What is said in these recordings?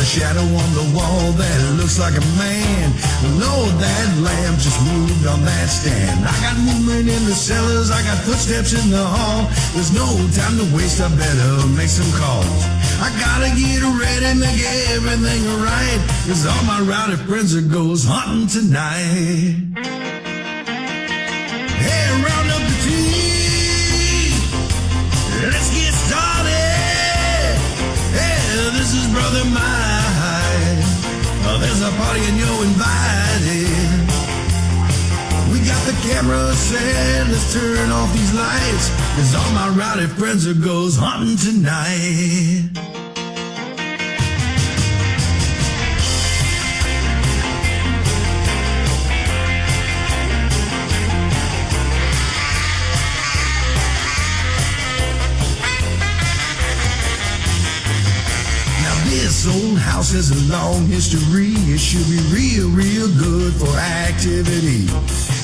a shadow on the wall that looks like a man. Lord, that lamp just moved on that stand. I got movement in the cellars, I got footsteps in the hall. There's no time to waste, I better make some calls. I gotta get ready, make everything right, 'cause all my rowdy friends are goes hunting tonight. Hey, round up the team, let's get started. Hey, this is Brother Mike. There's a party and you're invited. We got the camera set, let's turn off these lights, 'cause all my rowdy friends are goes hunting tonight. This old house has a long history. It should be real good for activity.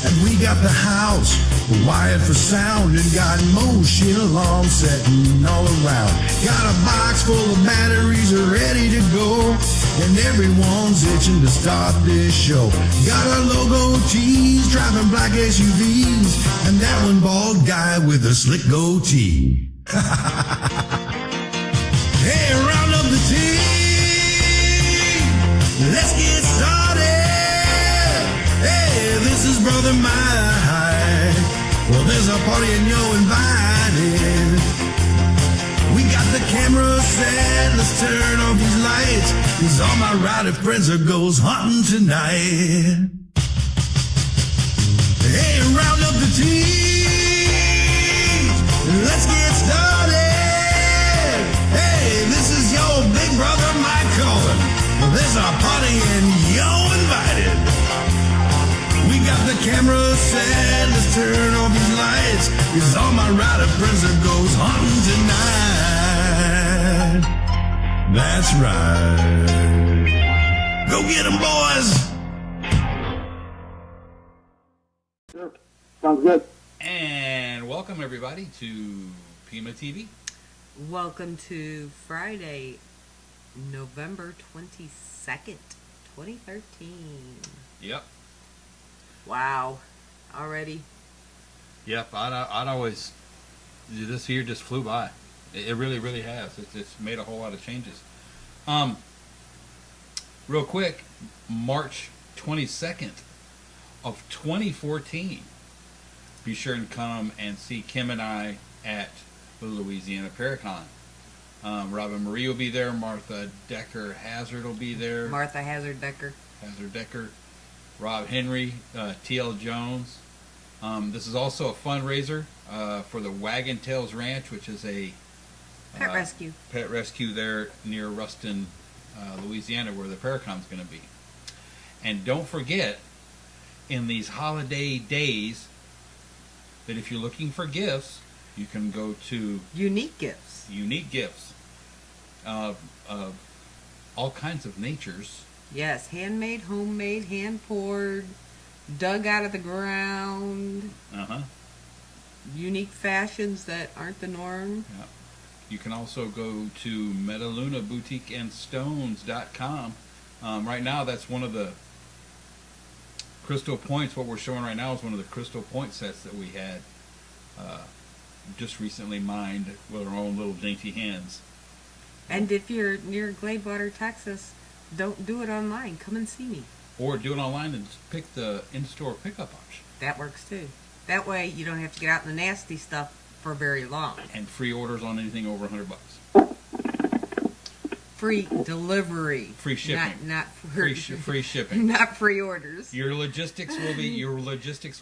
And we got the house wired for sound and got motion alarms setting all around. Got a box full of batteries ready to go, and everyone's itching to start this show. Got our logo tees, driving black SUVs, and that one bald guy with a slick goatee. Hey, round up the team, let's get started. Hey, this is Brother Mike. Well, there's a party and you're invited. We got the camera set, let's turn off these lights, 'cause all my rowdy friends are goes hunting tonight. Hey, round up the team, let's get started. Hey, this is your big brother Mike calling. Well, there's a party and you're invited. We got the camera set, let's turn off these lights, 'cause all my rowdy friends are goes hunting tonight. That's right. Go get 'em, boys. Sure. Sounds good. And welcome everybody to PEMA TV. Welcome to Friday, November 22nd, 2013. Yep. Wow. Already? Yep. I'd always, this year just flew by. It really has. It's made a whole lot of changes. Real quick, March 22nd of 2014. Be sure and come and see Kim and I at the Louisiana Paracon. Robin Marie will be there. Martha Decker Hazard will be there. Martha Hazard Decker. Hazard Decker. Rob Henry, T.L. Jones. This is also a fundraiser for the Wagon Tails Ranch, which is a Pet rescue. Pet rescue there near Ruston, Louisiana, where the Paracon's going to be. And don't forget, in these holiday days, that if you're looking for gifts, you can go to Unique Gifts. Unique Gifts of all kinds of natures. Yes, handmade, homemade, hand-poured, dug out of the ground. Unique fashions that aren't the norm. Yeah. You can also go to MetalunaBoutiqueandStones.com. Right now, that's one of the crystal points. What we're showing right now is one of the crystal point sets that we had just recently mined with our own little dainty hands. And if you're near Gladewater, Texas, don't do it online. Come and see me. Or do it online and just pick the in-store pickup option. That works too. That way you don't have to get out in the nasty stuff for very long. And free orders on anything over $100. Free delivery. Free shipping. Not free shipping. Not free orders. Your logistics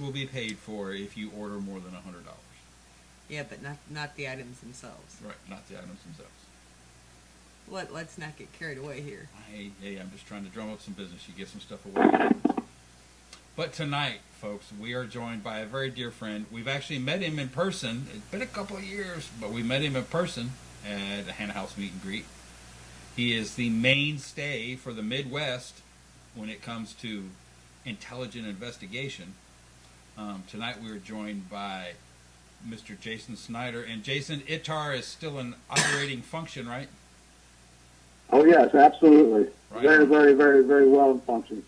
will be paid for if you order more than $100. Yeah, but not the items themselves. Right, not the items themselves. Let's not get carried away here. Hey, I'm just trying to drum up some business. You get some stuff away. But tonight, folks, we are joined by a very dear friend. We've actually met him in person. It's been a couple of years, but we met him in person at a Hannah House meet and greet. He is the mainstay for the Midwest when it comes to intelligent investigation. Tonight we are joined by Mr. Jason Snyder. And Jason, ITAR is still in operating function, right? Oh, yes, absolutely. Right. Very, very, very, very well in function.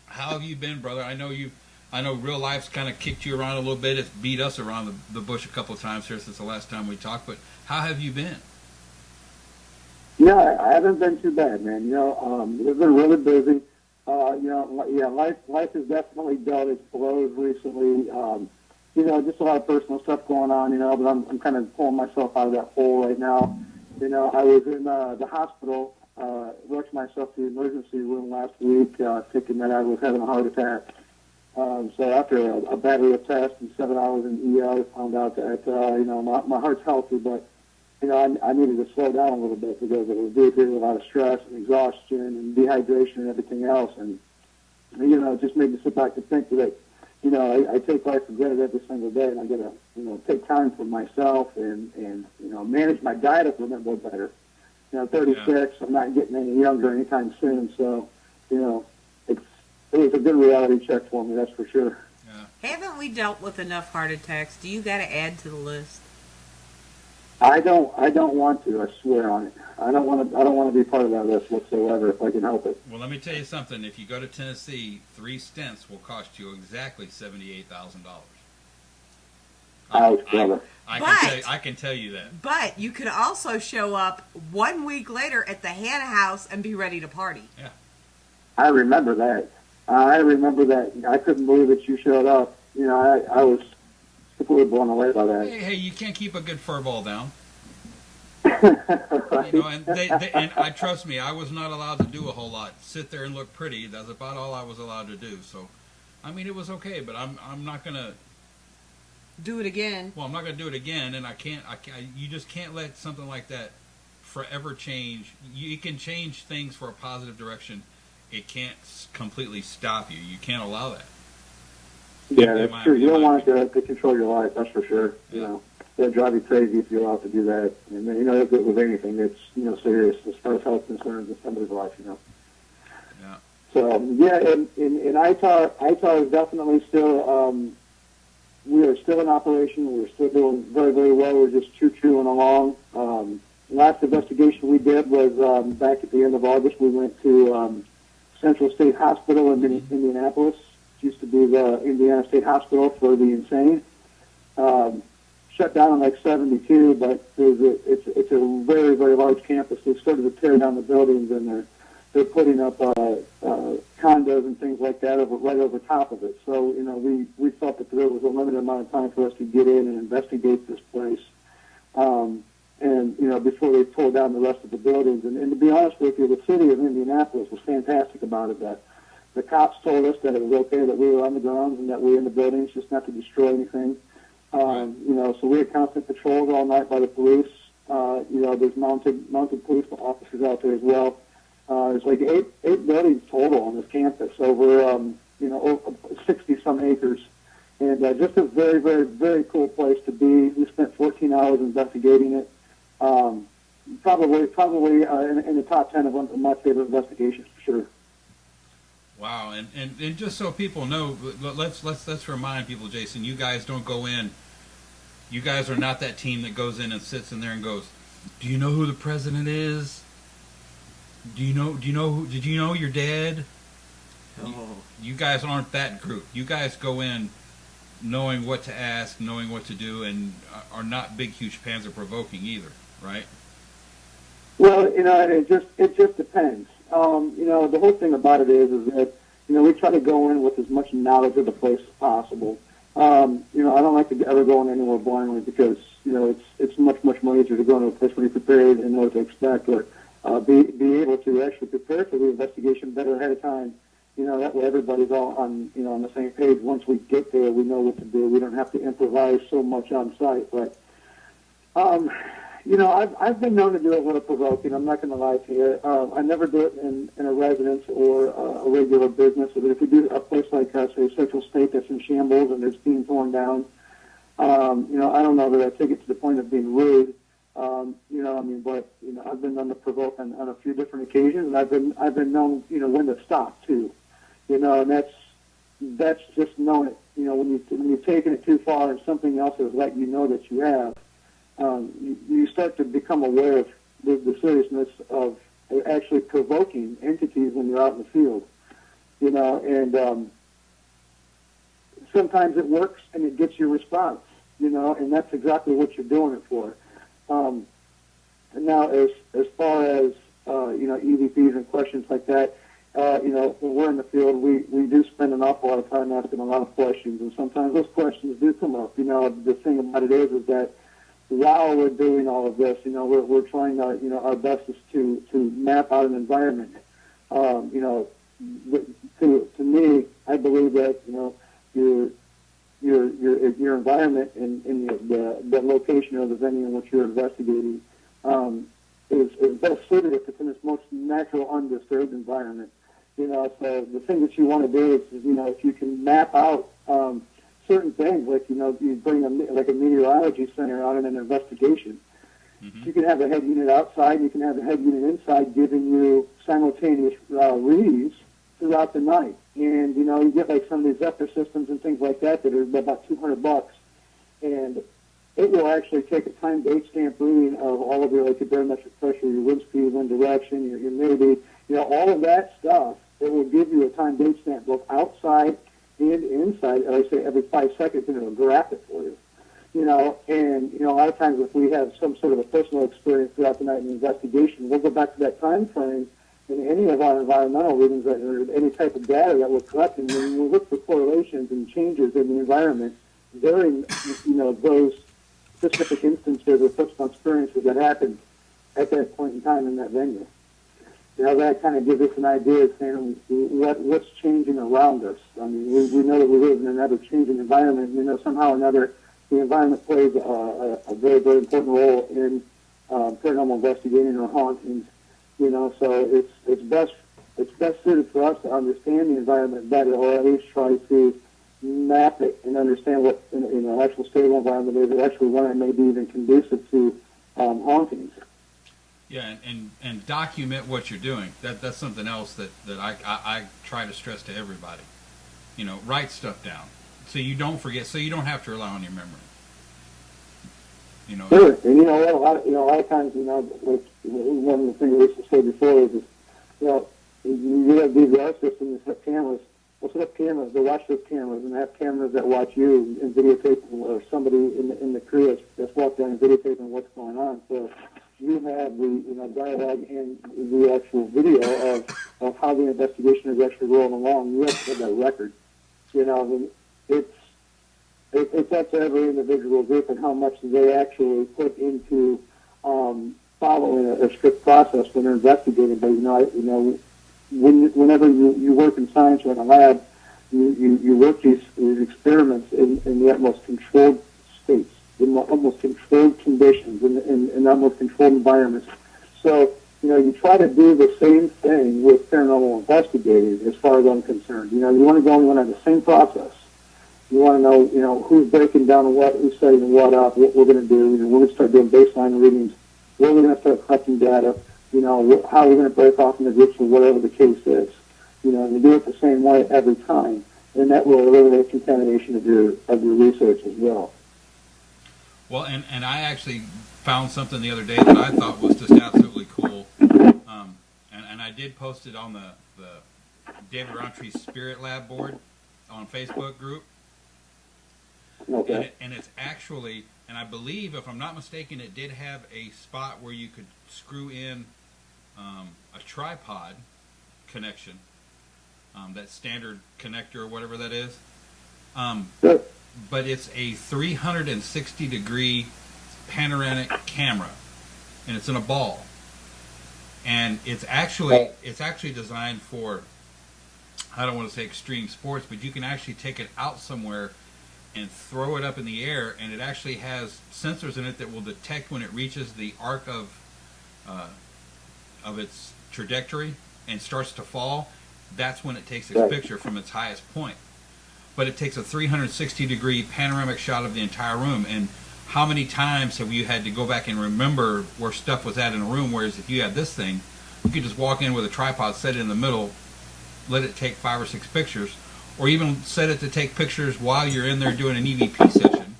How have you been, brother? I know real life's kind of kicked you around a little bit. It's beat us around the bush a couple of times here since the last time we talked. But how have you been? Yeah, I haven't been too bad, man. We've been really busy. Life has definitely dealt its blows recently. Just a lot of personal stuff going on, but I'm kind of pulling myself out of that hole right now. I was in the hospital, rushed myself to the emergency room last week, thinking that I was having a heart attack. So after a battery of tests and 7 hours in ER, I found out that, my heart's healthy, but, I needed to slow down a little bit because it was due to a lot of stress and exhaustion and dehydration and everything else. And, it just made me sit back and think that, I take life for granted every single day, and I got to, take time for myself and manage my diet a little bit more better. 36, yeah. I'm not getting any younger anytime soon, so, it was a good reality check for me, that's for sure. Yeah. Haven't we dealt with enough heart attacks? Do you got to add to the list? I don't want to. I swear on it. I don't want to be part of that list whatsoever if I can help it. Well, let me tell you something. If you go to Tennessee, 3 stents will cost you exactly $78,000. Ouch, brother. I can tell you that. But you could also show up 1 week later at the Hannah house and be ready to party. Yeah. I remember that. I couldn't believe that you showed up. I was completely blown away by that. Hey, you can't keep a good furball down. Right. And I trust me, I was not allowed to do a whole lot. Sit there and look pretty. That's about all I was allowed to do. So, I mean, it was okay, but I'm not gonna do it again. Well, I'm not gonna do it again, and I can't. You just can't let something like that forever change. You can change things for a positive direction. It can't completely stop you. You can't allow that. Yeah, that's true. You don't want it to control your life, that's for sure. Yeah. It'll drive you crazy if you're allowed to do that. And if it was anything that's, serious as far as health concerns in somebody's life, Yeah. So, in ITAR is definitely still, we are still in operation. We're still doing very, very well. We're just choo-chooing along. Last investigation we did was back at the end of August. We went to Central State Hospital in Indianapolis. It used to be the Indiana State Hospital for the insane. Shut down in like 72, but it's a very, very large campus. They started to tear down the buildings, and they're putting up condos and things like that right over top of it. So, we felt that there was a limited amount of time for us to get in and investigate this place. Before they tore down the rest of the buildings. And to be honest with you, the city of Indianapolis was fantastic about it. That the cops told us that it was okay that we were on the grounds and that we were in the buildings, just not to destroy anything. So we had constant patrols all night by the police. There's mounted police officers out there as well. There's like eight buildings total on this campus over 60 some acres. And just a very, very, very cool place to be. We spent 14 hours investigating it. Probably in the top 10 of my favorite investigations for sure. Wow, and just so people know, let's remind people, Jason, you guys don't go in. You guys are not that team that goes in and sits in there and goes, "Do you know who the president is? Did you know you're dead?" Oh. You guys aren't that group. You guys go in knowing what to ask, knowing what to do, and are not big, huge Panzer-provoking either, right? Well, it just depends. The whole thing about it is that, we try to go in with as much knowledge of the place as possible. I don't like to ever go in anywhere blindly because, it's much, much more easier to go into a place where you're prepared and know what to expect, or be able to actually prepare for the investigation better ahead of time. That way everybody's all on the same page. Once we get there, we know what to do. We don't have to improvise so much on site. But, I've been known to do it when it's provoking. I'm not going to lie to you. I never do it in a residence or a regular business. But if we do a place like, say, Central State that's in shambles and it's being torn down, I don't know that I take it to the point of being rude. But I've been known to provoke on a few different occasions, and I've been known, when to stop too. And that's just knowing it. When you're taking it too far and something else is letting you know that you have, you start to become aware of the seriousness of actually provoking entities when you're out in the field. And sometimes it works and it gets your response, and that's exactly what you're doing it for. Now, as far as EVPs and questions like that, when we're in the field, we do spend an awful lot of time asking a lot of questions, and sometimes those questions do come up. The thing about it is that while we're doing all of this, we're trying our best is to map out an environment. To me, I believe that your environment and the location of the venue in which you're investigating is best suited if it's in its most natural, undisturbed environment. So the thing that you want to do is if you can map out certain things, like you bring a meteorology center out in an investigation. Mm-hmm. You can have a head unit outside, you can have a head unit inside, giving you simultaneous reads throughout the night. And you get like some of these Zephyr systems and things like that are about $200, and it will actually take a time date stamp reading of all of your barometric pressure, your wind speed, wind direction, your humidity, all of that stuff. It will give you a time date stamp both outside and inside. I say every 5 seconds, and it'll graph it for you. And a lot of times if we have some sort of a personal experience throughout the night in the investigation, we'll go back to that time frame in any of our environmental readings or any type of data that we're collecting. When we look for correlations and changes in the environment during those specific instances or personal experiences that happened at that point in time in that venue. That kind of gives us an idea of saying what's changing around us. I mean, we know that we live in an ever-changing environment. Somehow or another, the environment plays a very, very important role in paranormal investigating or hauntings. So it's best suited for us to understand the environment better, or at least try to map it and understand what an actual stable environment is, or actually one that may be even conducive to hauntings. Yeah, and document what you're doing. That's something else that I try to stress to everybody. Write stuff down so you don't forget, so you don't have to rely on your memory. Sure, and a lot of times, like one of the things I used to say before is you have DVR systems that have cameras. Well, set up cameras, they watch those cameras, and have cameras that watch you and videotape, or somebody in the crew that's walked down and videotaping what's going on. So you have the dialogue and the actual video of how the investigation is actually rolling along. You have to have that record. It's up to every individual group and how much they actually put into following a strict process when they're investigating. But whenever you work in science or in a lab, you work these experiments in the utmost controlled states, in the utmost controlled conditions, in utmost controlled environments. So, you try to do the same thing with paranormal investigating, as far as I'm concerned. You want to go and have the same process. You want to know, who's breaking down what, who's setting what up, what we're going to do. We're going to start doing baseline readings. Where we're going to start collecting data. How we're going to break off into groups or whatever the case is. You do it the same way every time, and that will eliminate contamination of your research as well. Well, and I actually found something the other day that I thought was just absolutely cool, and I did post it on the David Rountree Spirit Lab board on Facebook group. Okay. And it's actually, and I believe, if I'm not mistaken, it did have a spot where you could screw in a tripod connection, that standard connector or whatever that is. Sure. But it's a 360-degree panoramic camera, and it's in a ball. And it's actually designed for, I don't want to say extreme sports, but you can actually take it out somewhere and throw it up in the air, and it actually has sensors in it that will detect when it reaches the arc of its trajectory and starts to fall. That's when it takes its picture from its highest point. But it takes a 360-degree panoramic shot of the entire room. And how many times have you had to go back and remember where stuff was at in a room, whereas if you had this thing, you could just walk in with a tripod, set it in the middle, let it take 5 or 6 pictures, or even set it to take pictures while you're in there doing an EVP session.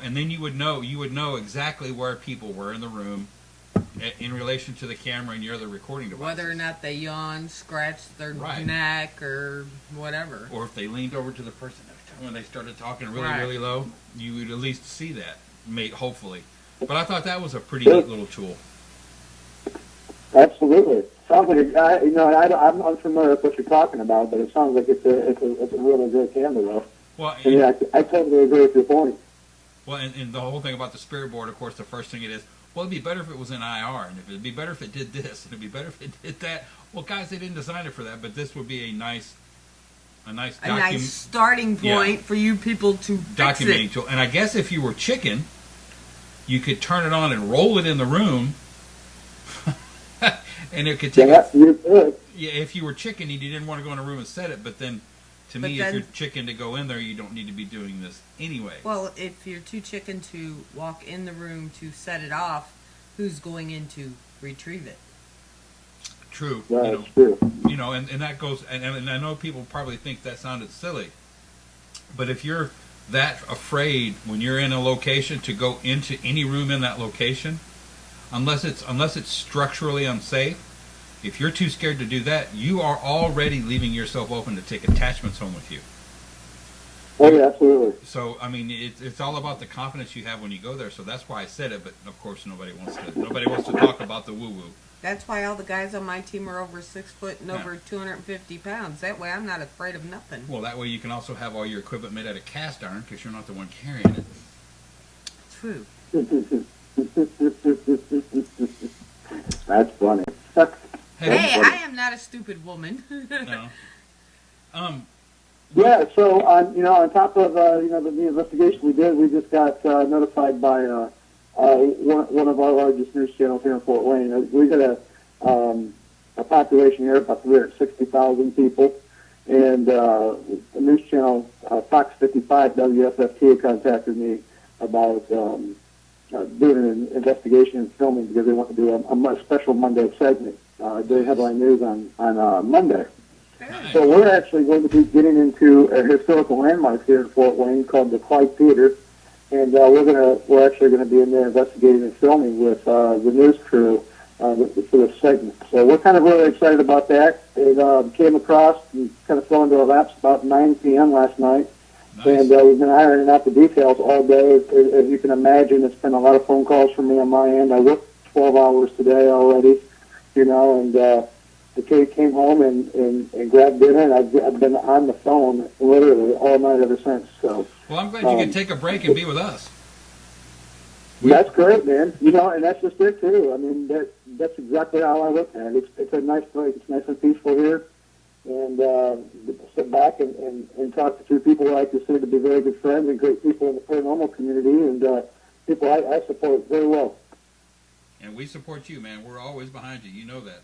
And then you would know exactly where people were in the room, in relation to the camera and your other recording device. Whether or not they yawn, scratch their Right. neck, or whatever. Or if they leaned over to the person next to them when they started talking really, Right. really low, you would at least see that, hopefully. But I thought that was a pretty neat little tool. Absolutely. Sounds like I'm unfamiliar with what you're talking about, but it sounds like it's a really good camera, though. Well, And yeah, I totally agree with your point. well, and the whole thing about the spirit board, of course, the first thing it is, well, it'd be better if it was in IR, and it'd be better if it did this, and it'd be better if it did that. Well, guys, they didn't design it for that, but this would be a nice starting point for you people to fix documenting it. tool. And I guess if you were chicken, you could turn it on and roll it in the room, and it could take. Yeah, if you were chicken, and you didn't want to go in a room and set it, but then. To me, if you're chicken to go in there, you don't need to be doing this anyway. Well, if you're too chicken to walk in the room to set it off, who's going in to retrieve it? True. That's true. And that goes, and I know people probably think that sounded silly, but if you're that afraid when you're in a location to go into any room in that location, unless it's structurally unsafe, if you're too scared to do that, you are already leaving yourself open to take attachments home with you. Oh, yeah, absolutely. So, I mean, it's all about the confidence you have when you go there. So that's why I said it. But of course, nobody wants to talk about the woo woo. That's why all the guys on my team are over 6 foot and over 250 pounds. That way, I'm not afraid of nothing. Well, that way you can also have all your equipment made out of cast iron because you're not the one carrying it. True. That's funny. Hey, I am not a stupid woman. No. Yeah, so on top of the investigation we did, we just got notified by one of our largest news channels here in Fort Wayne. We got a population here of about 360,000 people, and the news channel Fox 55 WFFT contacted me about doing an investigation and filming because they want to do a special Monday segment, doing headline news on Monday. Nice. So we're actually going to be getting into a historical landmark here in Fort Wayne called the Clyde Theater, and we're actually going to be in there investigating and filming with the news crew for this segment. So we're kind of really excited about that. It came across and kind of fell into our laps about 9 p.m. last night, Nice. and we've been ironing out the details all day. As you can imagine, it's been a lot of phone calls from me on my end. I worked 12 hours today already, and the kid came home and grabbed dinner, and I've been on the phone literally all night ever since. So, Well, I'm glad you could take a break and be with us. That's great, man. And that's just it too. I mean, that's exactly how I look at it. It's a nice break. It's nice and peaceful here, and sit back and talk to two people who I consider to be very good friends and great people in the paranormal community, and people I support very well. And we support you, man. We're always behind you. You know that.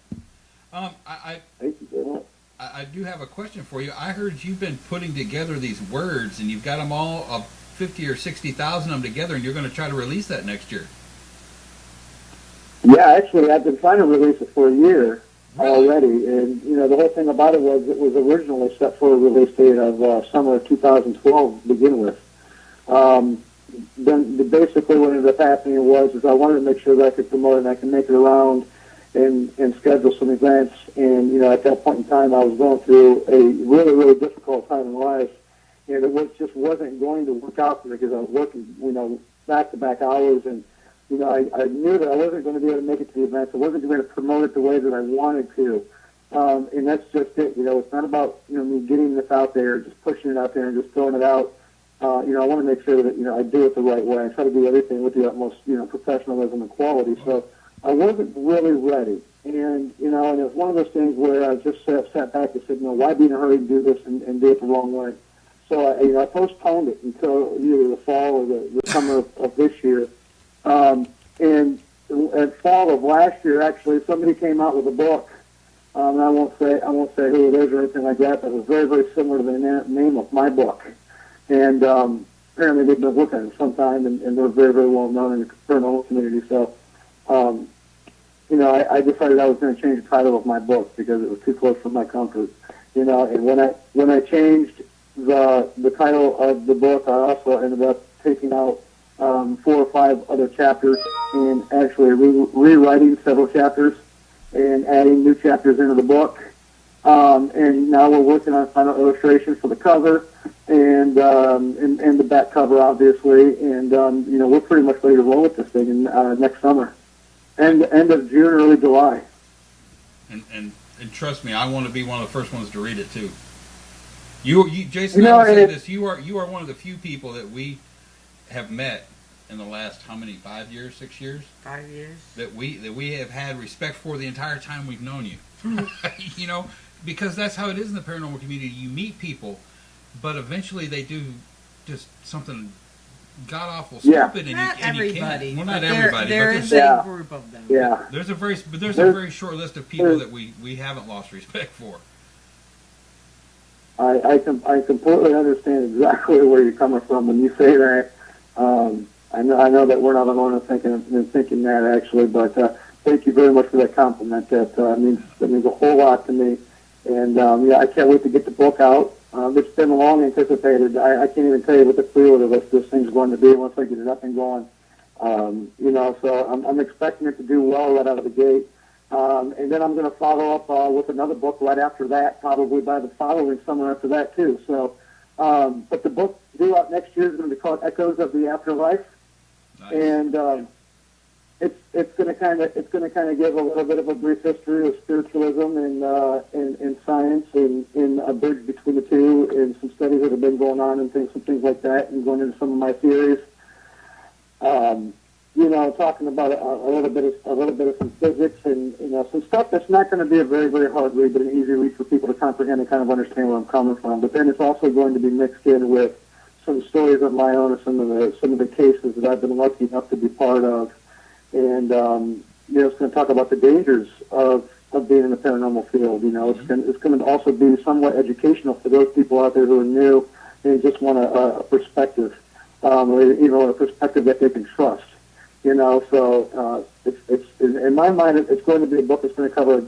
Thank you very much. I do have a question for you. I heard you've been putting together these words, and you've got them all, 50 or 60,000 of them together, and you're going to try to release that next year. Yeah, actually, I've been trying to release it for a year Really? already, and the whole thing about it was originally set for a release date of summer of 2012 to begin with. Then basically what ended up happening was I wanted to make sure that I could promote it and I could make it around and schedule some events. And at that point in time, I was going through a really, really difficult time in life, and it just wasn't going to work out for me because I was working, back-to-back hours, and I knew that I wasn't going to be able to make it to the events. I wasn't going to promote it the way that I wanted to, and that's just it. It's not about me getting this out there, just pushing it out there and just throwing it out. I want to make sure that I do it the right way. I try to do everything with the utmost professionalism and quality. So I wasn't really ready, and it was one of those things where I just sat back and said, why be in a hurry to do this and do it the wrong way? So I postponed it until either the fall or the summer of this year. And at fall of last year, actually, somebody came out with a book. And I won't say who it is or anything like that, but it was very, very similar to the name of my book. And apparently they've been working on it sometime, and they're very, very well known in the paranormal community. So, I decided I was going to change the title of my book because it was too close for my comfort. And when I changed the title of the book, I also ended up taking out 4 or 5 other chapters and actually rewriting several chapters and adding new chapters into the book. And now we're working on final illustrations for the cover and the back cover, obviously. And, we're pretty much ready to roll with this thing next summer. End of June, early July. And trust me, I want to be one of the first ones to read it too. You Jason, I will say this: you are one of the few people that we have met in the last how many 5 years, 6 years? 5 years. That we have had respect for the entire time we've known you. Because that's how it is in the paranormal community. You meet people, but eventually they do just something god awful stupid, and not you everybody. can't. Well, not everybody. There but is a group of them. Yeah. There's a very short list of people that we haven't lost respect for. I completely understand exactly where you're coming from when you say that. I know that we're not alone in thinking that actually, but thank you very much for that compliment. That means a whole lot to me. And I can't wait to get the book out. It's been long anticipated. I can't even tell you what the pre-order list this thing's going to be once I get it up and going. So I'm expecting it to do well right out of the gate. And then I'm going to follow up with another book right after that, probably by the following summer after that too. So, but the book due out next year is going to be called Echoes of the Afterlife, nice. And it's going to kind of give a little bit of a brief history of spiritualism and science and a bridge between the two, and some studies that have been going on and some things like that, and going into some of my theories. Talking about a little bit of some physics and some stuff that's not going to be a very, very hard read, but an easy read for people to comprehend and kind of understand where I'm coming from. But then it's also going to be mixed in with some stories of my own, and some of the cases that I've been lucky enough to be part of, and it's going to talk about the dangers of being in the paranormal field. It's going to also be somewhat educational for those people out there who are new and just want a perspective, a perspective that they can trust. So it's in my mind, it's going to be a book that's going to cover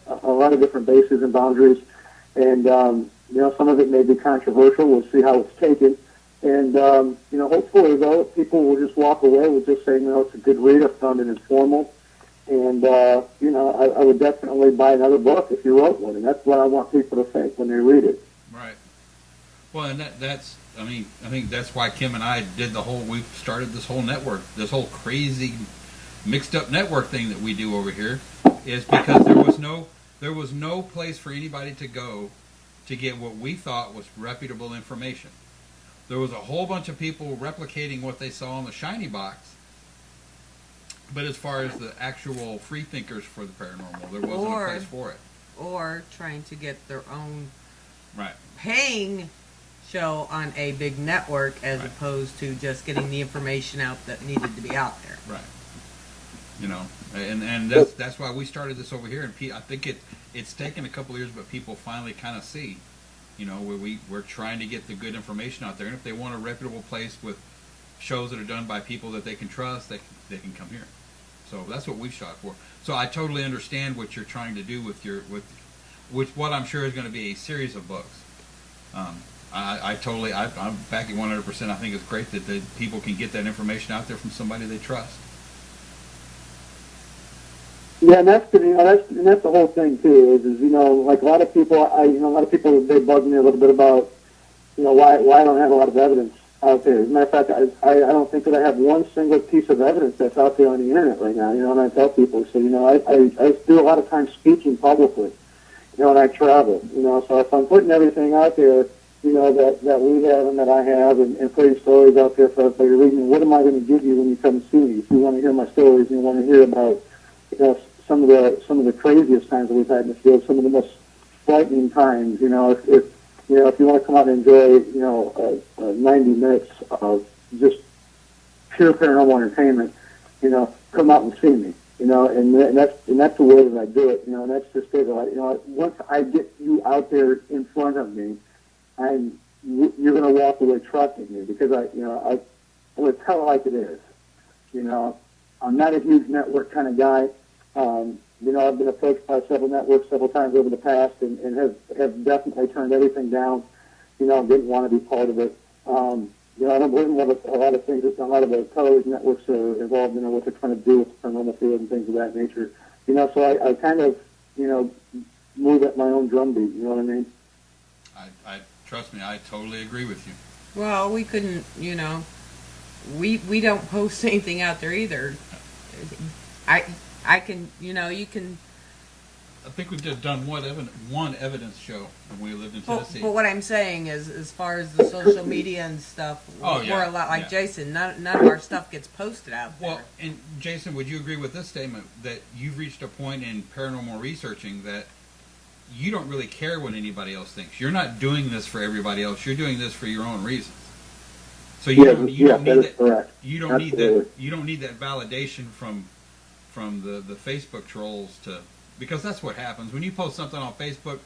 a lot of different bases and boundaries, and some of it may be controversial. We'll see how it's taken, and hopefully though people will just walk away with just saying, it's a good read. I found it informal, and I would definitely buy another book if you wrote one, and that's what I want people to think when they read it. Right. Well, and that's. I think that's why Kim and I we started this whole network, this whole crazy mixed up network thing that we do over here, is because there was no place for anybody to go to get what we thought was reputable information. There was a whole bunch of people replicating what they saw in the shiny box, but as far as the actual free thinkers for the paranormal, there wasn't a place for it. Or trying to get their own right paying show on a big network as opposed to just getting the information out that needed to be out there. Right. And that's why we started this over here. And I think it's taken a couple of years, but people finally kind of see, we're trying to get the good information out there. And if they want a reputable place with shows that are done by people that they can trust, they can come here. So that's what we've shot for. So I totally understand what you're trying to do with what I'm sure is going to be a series of books. I'm backing 100%. I think it's great that people can get that information out there from somebody they trust. Yeah, and that's the whole thing too. Is like a lot of people, they bug me a little bit about, why I don't have a lot of evidence out there. As a matter of fact, I don't think that I have one single piece of evidence that's out there on the internet right now. And I tell people, so I do a lot of time speaking publicly, and I travel, so if I'm putting everything out there, that we have and that I have, and putting stories out there for everybody to read. What am I going to give you when you come see me? If you want to hear my stories and you want to hear about, some of the craziest times that we've had in the field, some of the most frightening times. If you want to come out and enjoy, 90 minutes of just pure paranormal entertainment, come out and see me. And that's the way that I do it. And that's just it. Once I get you out there in front of me, you're going to walk away trusting me, because I'm going to tell it like it is. I'm not a huge network kind of guy. I've been approached by several networks several times over the past, and have definitely turned everything down. Didn't want to be part of it. I don't believe a lot of things that a lot of the television networks are involved in, what they're trying to do with the paranormal field and things of that nature. So I kind of, move at my own drumbeat. You know what I mean? I trust me, I totally agree with you. Well, we couldn't, we don't post anything out there either. I can, you can. I think we've just done one evidence show when we lived in Tennessee. But what I'm saying is, as far as the social media and stuff, we're a lot like Jason. None of our stuff gets posted out there. Well, and Jason, would you agree with this statement that you've reached a point in paranormal researching that you don't really care what anybody else thinks? You're not doing this for everybody else. You're doing this for your own reasons. So you don't need that. You don't need that. You don't need that validation from the Facebook trolls because that's what happens when you post something on Facebook.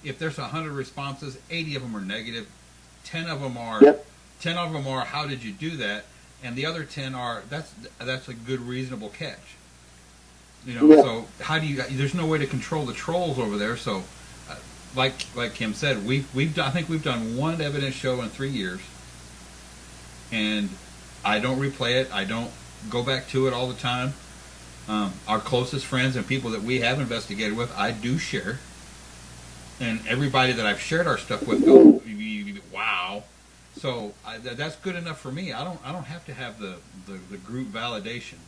If there's 100 responses, 80 of them are negative. 10 of them are how did you do that, and the other 10 are that's a good reasonable catch. So how do you? There's no way to control the trolls over there. So, like Kim said, I think we've done one evidence show in 3 years, and I don't replay it. I don't go back to it all the time. Our closest friends and people that we have investigated with, I do share, and everybody that I've shared our stuff with go, wow. So that's good enough for me. I don't have to have the group validation.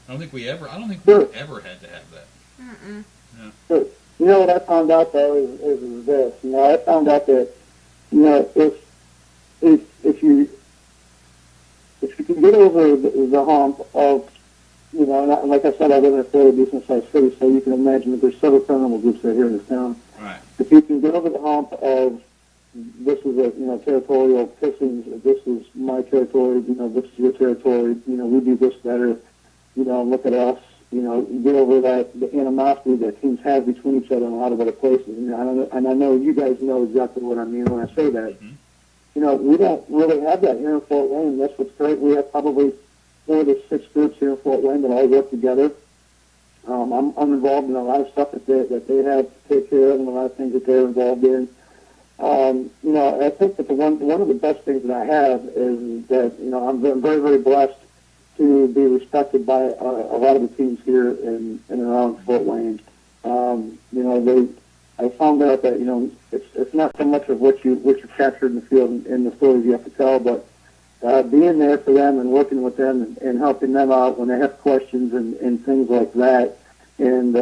I don't think we ever had to have that. Mm-mm. Yeah. What I found out though is this. I found out that if you can get over the hump of and like I said, I live in a fairly decent sized city, so you can imagine that there's several paranormal groups that are here in this town. Right. If you can get over the hump of this is a territorial pissings, this is my territory, this is your territory, we do this better, look at us, get over the animosity that teams have between each other in a lot of other places. And I know you guys know exactly what I mean when I say that. Mm-hmm. We don't really have that here in Fort Wayne. That's what's great. We have probably 4 to 6 groups here in Fort Wayne that all work together. I'm involved in a lot of stuff that they have to take care of and a lot of things that they're involved in. I think that one of the best things that I have is that, I'm very, very blessed to be respected by a lot of the teams here in and around Fort Wayne. I found out that, it's not so much of what you captured in the field and the stories you have to tell, but being there for them and working with them and helping them out when they have questions and things like that, and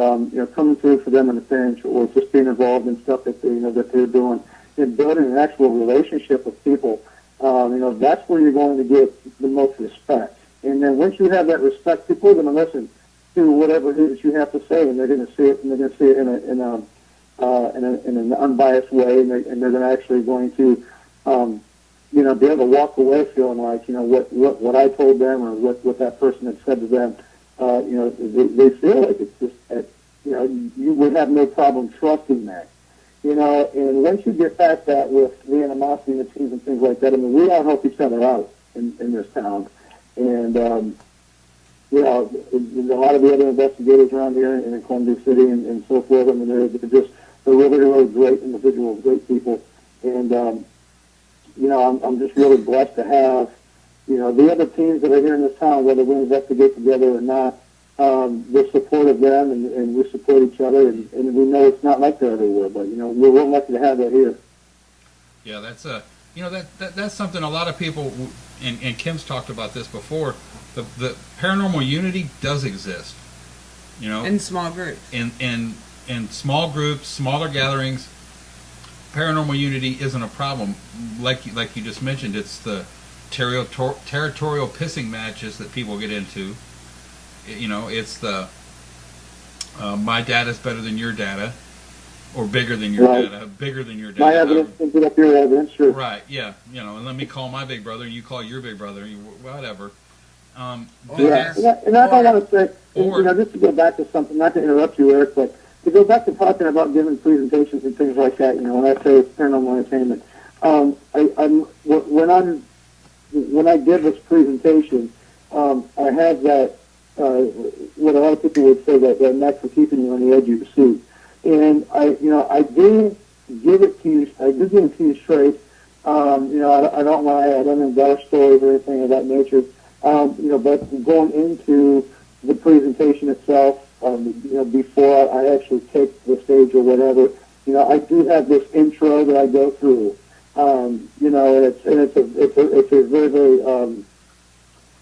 coming through for them in a pinch, or just being involved in stuff that that they're doing, and building an actual relationship with people. That's where you're going to get the most respect. And then once you have that respect, people are going to listen to whatever it is you have to say, and they're going to see it, and they're going to see it in an unbiased way, and they're going to actually going to be able to walk away feeling like, what I told them or what that person had said to them, they feel like it's just, you would have no problem trusting that. And once you get past that with the animosity and the teams and things like that, we all help each other out in this town. And, a lot of the other investigators around here in Columbia City and so forth, they're really, really great individuals, great people. And, I'm just really blessed to have, the other teams that are here in this town, whether we investigate together or not, we're supportive of them and we support each other, and we know it's not like that everywhere, but, we're real lucky to have that here. Yeah, that's that's something a lot of people, and Kim's talked about this before, the paranormal unity does exist, in small groups. In small groups, smaller gatherings, paranormal unity isn't a problem. Like you just mentioned, it's the territorial pissing matches that people get into. It's the my data's better than your data, or bigger than your data, bigger than your data. My evidence can put up your evidence, sure. Right, yeah. And let me call my big brother, and you call your big brother, whatever. And I don't want to say, just to go back to something, not to interrupt you, Eric, but to go back to talking about giving presentations and things like that, when I say it's paranormal entertainment, when I give this presentation, I have that, what a lot of people would say, that knack for keeping you on the edge of your seat. And I do give it to you, I do give it to you straight, I don't lie. I don't embellish stories or anything of that nature. But going into the presentation itself, before I actually take the stage or whatever, I do have this intro that I go through. And it's a very, very,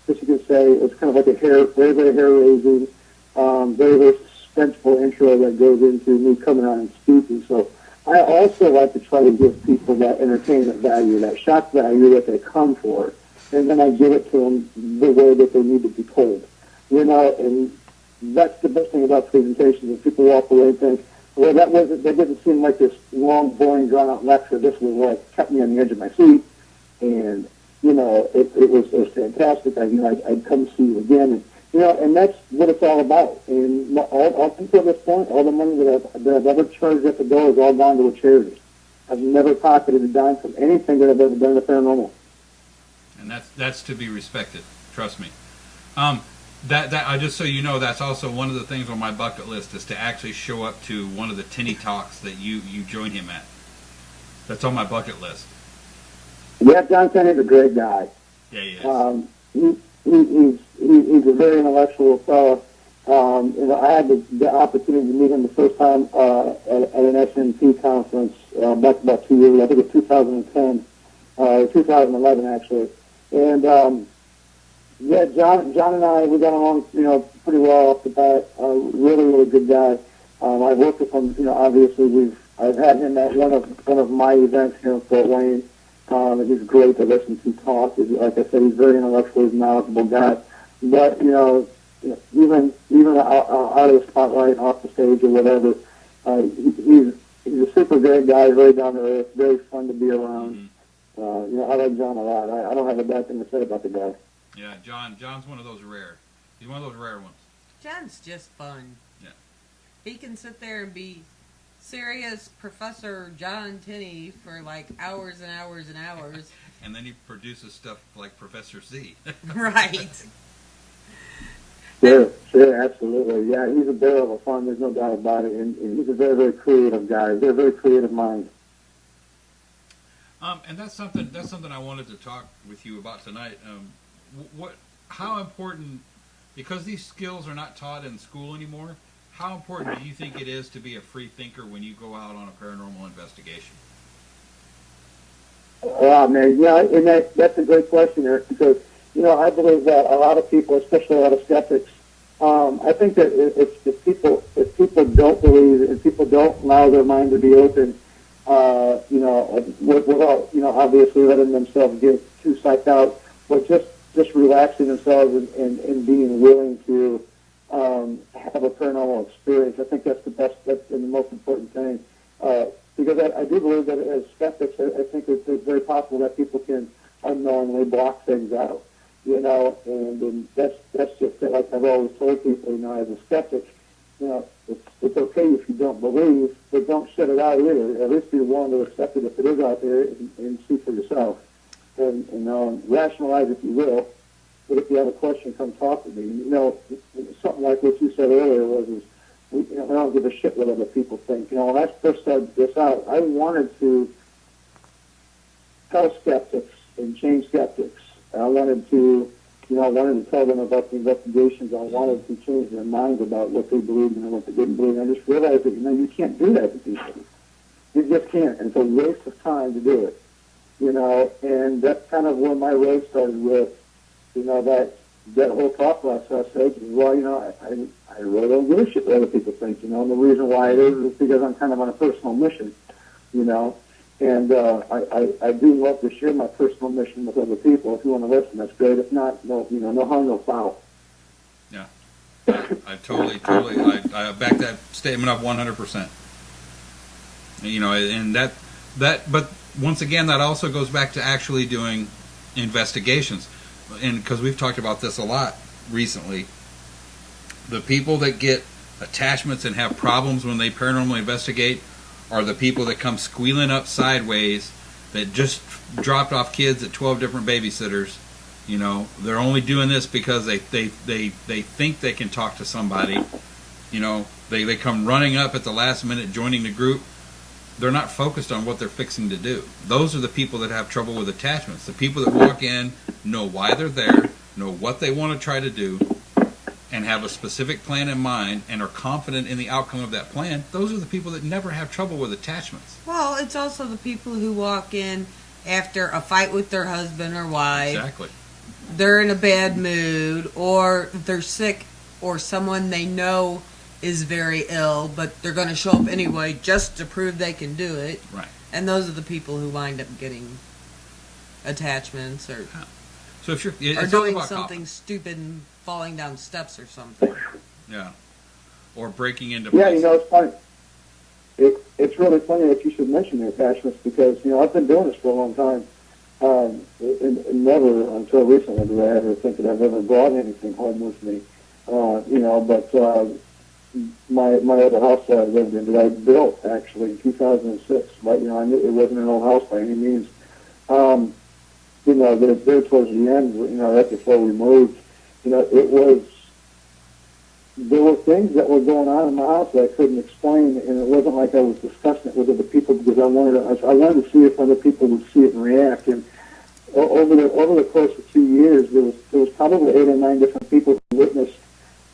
what you could say, it's kind of like a very, very hair-raising, very, very suspenseful intro that goes into me coming out and speaking. So I also like to try to give people that entertainment value, that shock value that they come for, and then I give it to them the way that they need to be told. And that's the best thing about presentations, is people walk away and think, well, that didn't seem like this long, boring, drawn-out lecture. This was what kept me on the edge of my seat, and it was fantastic. I'd come see you again, and that's what it's all about. And up until this point, all the money that I've ever charged at the door has all gone to a charity. I've never pocketed a dime from anything that I've ever done in the paranormal. And that's to be respected. Trust me. That just so you know, that's also one of the things on my bucket list, is to actually show up to one of the tinny talks that you join him at. That's on my bucket list. Yeah, John Tenney's a great guy. Yeah, he is. He's a very intellectual fellow. I had the opportunity to meet him the first time at an SNP conference back about 2 years ago. I think it was 2010, 2011 actually. And yeah, John and I, we got along, pretty well off the bat. Really, really good guy. I've worked with him. Obviously, I've had him at one of my events here in Fort Wayne. And he's great to listen to talk. Like I said, he's very intellectual, he's a knowledgeable guy. But even out of the spotlight, off the stage or whatever, he's a super great guy, very down to earth, very fun to be around. I like John a lot. I don't have a bad thing to say about the guy. Yeah, John's one of those rare. He's one of those rare ones. John's just fun. Yeah. He can sit there and be serious Professor John Tenney for like hours and hours and hours. And then he produces stuff like Professor Z. Right. Sure, absolutely. Yeah, he's a barrel of fun, there's no doubt about it. And he's a very, very creative guy. He's a very creative mind. And that's something I wanted to talk with you about tonight. How important, because these skills are not taught in school anymore, how important do you think it is to be a free thinker when you go out on a paranormal investigation? Oh, man, yeah, and that's a great question, Eric, because, I believe that a lot of people, especially a lot of skeptics, I think that if people don't believe, if people don't allow their mind to be open, without, obviously letting themselves get too psyched out, but just relaxing themselves and being willing to have a paranormal experience. I think that's the best, that's the most important thing. Because I do believe that as skeptics, I think it's very possible that people can unknowingly block things out, and that's just like I've always told people, as a skeptic, it's okay if you don't believe, but don't shut it out either. At least be willing to accept it if it is out there and see for yourself. And rationalize if you will. But if you have a question, come talk to me. Something like what you said earlier was, I don't give a shit what other people think. When I first started this out, I wanted to tell skeptics and change skeptics. I wanted to tell them about the investigations. I wanted to change their minds about what they believed and what they didn't believe. And I just realized that, you can't do that to people. You just can't. And it's a waste of time to do it. And that's kind of where my road started with, that whole thought process. Well, I really don't give a shit what other people think, and the reason why it is because I'm kind of on a personal mission, and I do love to share my personal mission with other people. If you want to listen, that's great. If not, no harm, no foul. Yeah, I totally, I back that statement up 100%. And that, but once again, that also goes back to actually doing investigations, and because we've talked about this a lot recently. The people that get attachments and have problems when they paranormally investigate are the people that come squealing up sideways that just dropped off kids at 12 different babysitters. They're only doing this because they think they can talk to somebody. They come running up at the last minute, joining the group. they're not focused on what they're fixing to do. Those are the people that have trouble with attachments. The people that walk in, know why they're there, know what they want to try to do, and have a specific plan in mind and are confident in the outcome of that plan. Those are the people that never have trouble with attachments. Well, it's also the people who walk in after a fight with their husband or wife. Exactly. They're in a bad mood, or they're sick, or someone they know is very ill, but they're going to show up anyway just to prove they can do it. Right. And those are the people who wind up getting attachments or So if you're doing something stupid and falling down steps or something. Yeah. Or breaking into Yeah, places. it's funny. It's really funny that you should mention the attachments because, I've been doing this for a long time. And never until recently did I ever think that I've ever brought anything home with me. But my other house that I lived in that I built actually in 2006, but I knew it wasn't an old house by any means. There towards the end, right before we moved, there were things that were going on in my house that I couldn't explain, and it wasn't like I was discussing it with other people because I wanted to see if other people would see it and react. And over the course of 2 years, there was probably 8 or 9 different people who witnessed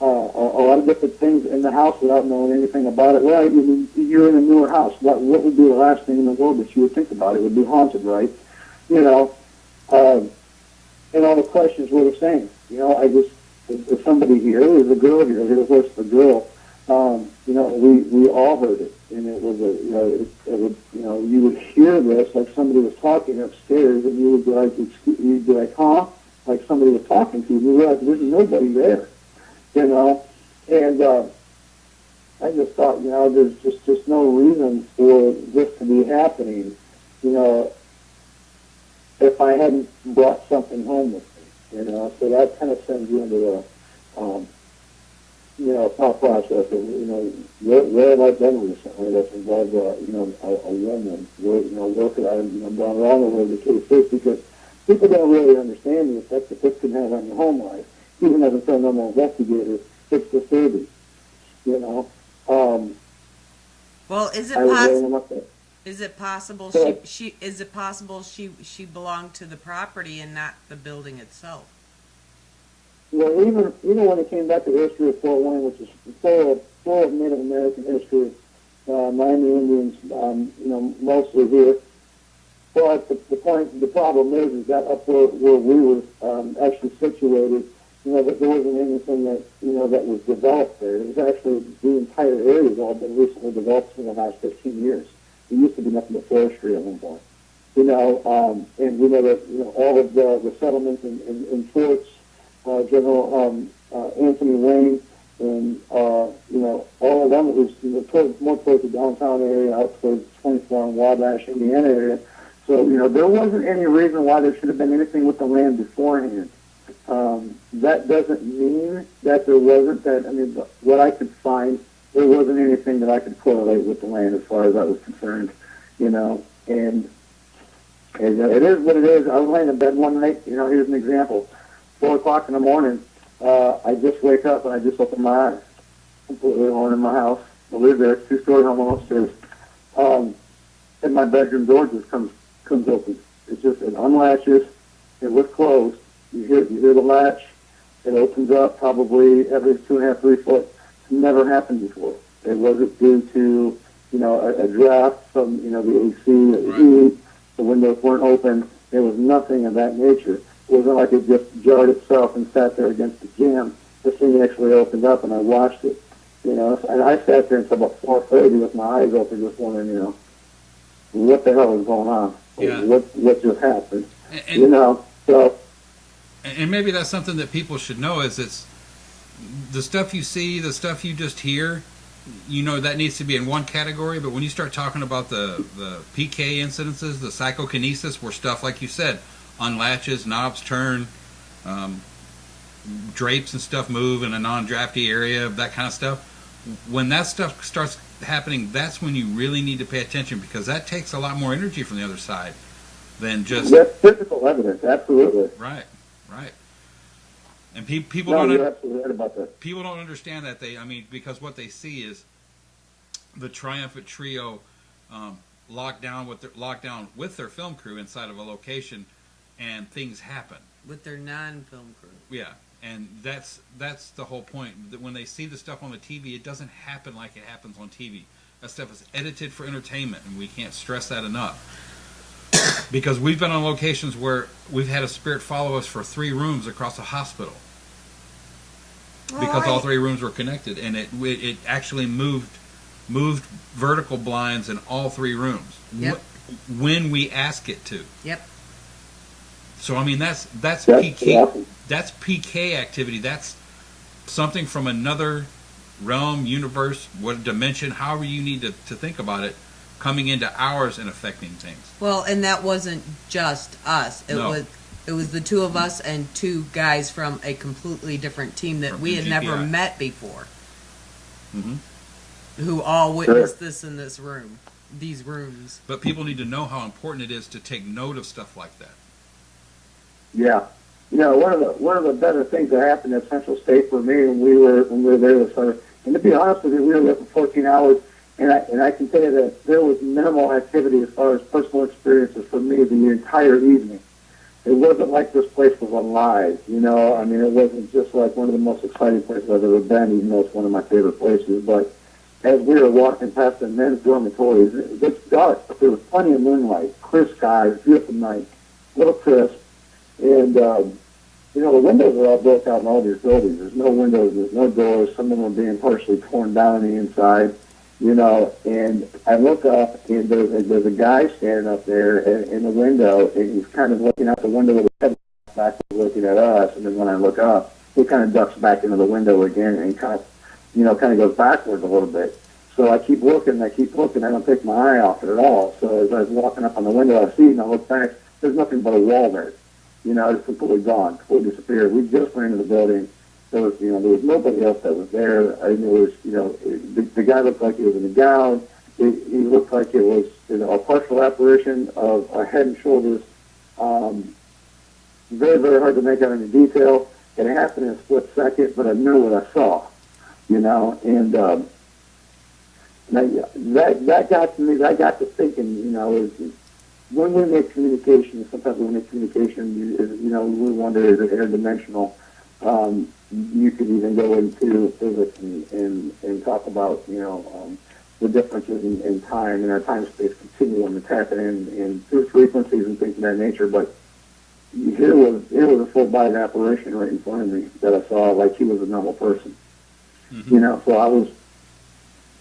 a lot of different things in the house without knowing anything about it. Well, you're in a newer house. What would be the last thing in the world that you would think about? It would be haunted, right? And all the questions were the same. There's somebody here, there's a girl here, here's the girl. We all heard it, and it was you would hear this like somebody was talking upstairs, and you would be like, huh? Like somebody was talking to you. You realize there's nobody there, And I just thought, there's just no reason for this to be happening, if I hadn't brought something home with me, So that kind of sends you into a thought process of, where have I been recently that's involved, a woman, where could I have, gone wrong or whatever the case is, because people don't really understand the effect that this can have on your home life. Even as a paranormal investigator, it's disturbing, Well, is it possible she belonged to the property and not the building itself? Well, even when it came back to the history of Fort Wayne, which is full of Native American history, Miami Indians, mostly here. But the problem is that up where we were actually situated, that there wasn't anything that that was developed there. It was actually the entire area has all been recently developed in the last 15 years. It used to be nothing but forestry at one point. And we know that all of the settlements in forts. General Anthony Wayne, and all of them was more towards the downtown area, out towards 24 and Wabash, Indiana area. So there wasn't any reason why there should have been anything with the land beforehand. That doesn't mean that there wasn't that. I mean, what I could find, there wasn't anything that I could correlate with the land as far as I was concerned. And it is what it is. I was laying in bed one night. Here's an example. 4 o'clock in the morning, I just wake up and I just open my eyes. Completely alone in my house. I live there, 2-story home upstairs. And my bedroom door just comes open. It unlatches. It was closed. You hear the latch. It opens up probably every 2.5, 3 foot. It's never happened before. It wasn't due to a draft from the AC or the heat. The windows weren't open. There was nothing of that nature. It wasn't like it just jarred itself and sat there against the jamb. This thing actually opened up, and I watched it. And I sat there until about 4:30 with my eyes open, just wondering, what the hell is going on? Yeah. What just happened? And maybe that's something that people should know is it's the stuff you see, the stuff you just hear. That needs to be in one category, but when you start talking about the PK incidences, the psychokinesis, where stuff like you said. Unlatches, knobs turn, drapes and stuff move in a non-drafty area, that kind of stuff. When that stuff starts happening, that's when you really need to pay attention because that takes a lot more energy from the other side than just... That's physical evidence, absolutely. Right. And people you're absolutely right about that. People don't understand that because what they see is the triumphant trio locked down with their film crew inside of a location, and things happen with their non-film crew. Yeah, and that's the whole point. That when they see the stuff on the TV, it doesn't happen like it happens on TV. That stuff is edited for entertainment, and we can't stress that enough. Because we've been on locations where we've had a spirit follow us for 3 rooms across a hospital. Because all 3 rooms were connected, and it actually moved vertical blinds in all 3 rooms. Yep. When we ask it to. Yep. So I mean that's PK awesome. That's PK activity. That's something from another realm, universe, what dimension, however you need to think about it, coming into ours and affecting things. Well, and that wasn't just us. No. It was the 2 of us and 2 guys from a completely different team that From we had GPI. never met before. Mm-hmm. Who all witnessed this in this room, these rooms. But people need to know how important it is to take note of stuff like that. Yeah. You know, one of the better things that happened at Central State for me when we were there was and to be honest with you, we were there for 14 hours, and I can tell you that there was minimal activity as far as personal experiences for me the entire evening. It wasn't like this place was alive, you know. I mean, it wasn't just like one of the most exciting places I've ever been, even though it's one of my favorite places. But as we were walking past the men's dormitories, it was dark, but there was plenty of moonlight, clear skies, beautiful night, a little crisp. And, you know, the windows are all built out in all these buildings. There's no windows, there's no doors. Some of them are being partially torn down on the inside, you know. And I look up, and there's a guy standing up there in the window, and he's kind of looking out the window with his head back, looking at us. And then when I look up, he kind of ducks back into the window again, and he kind of goes backwards a little bit. So I keep looking, I don't take my eye off it at all. So as I was walking up on the window, I see, and I look back, there's nothing but a wall there. You know, it's completely gone, completely disappeared. We just went into the building. There was nobody else that was there. I mean, it was, you know, the guy looked like he was in a gown. He looked like it was, you know, a partial apparition of a head and shoulders. Very, very hard to make out any detail. It happened in a split second, but I knew what I saw, you know, and that got to me. That got to thinking, you know, when we make communication, sometimes when we make communication, you know, we wonder, is it interdimensional? You could even go into physics and talk about, you know, the differences in time and our time-space continuum that's happening in through frequencies and things of that nature. But here was a full-body apparition right in front of me that I saw like he was a normal person. Mm-hmm. You know, so I was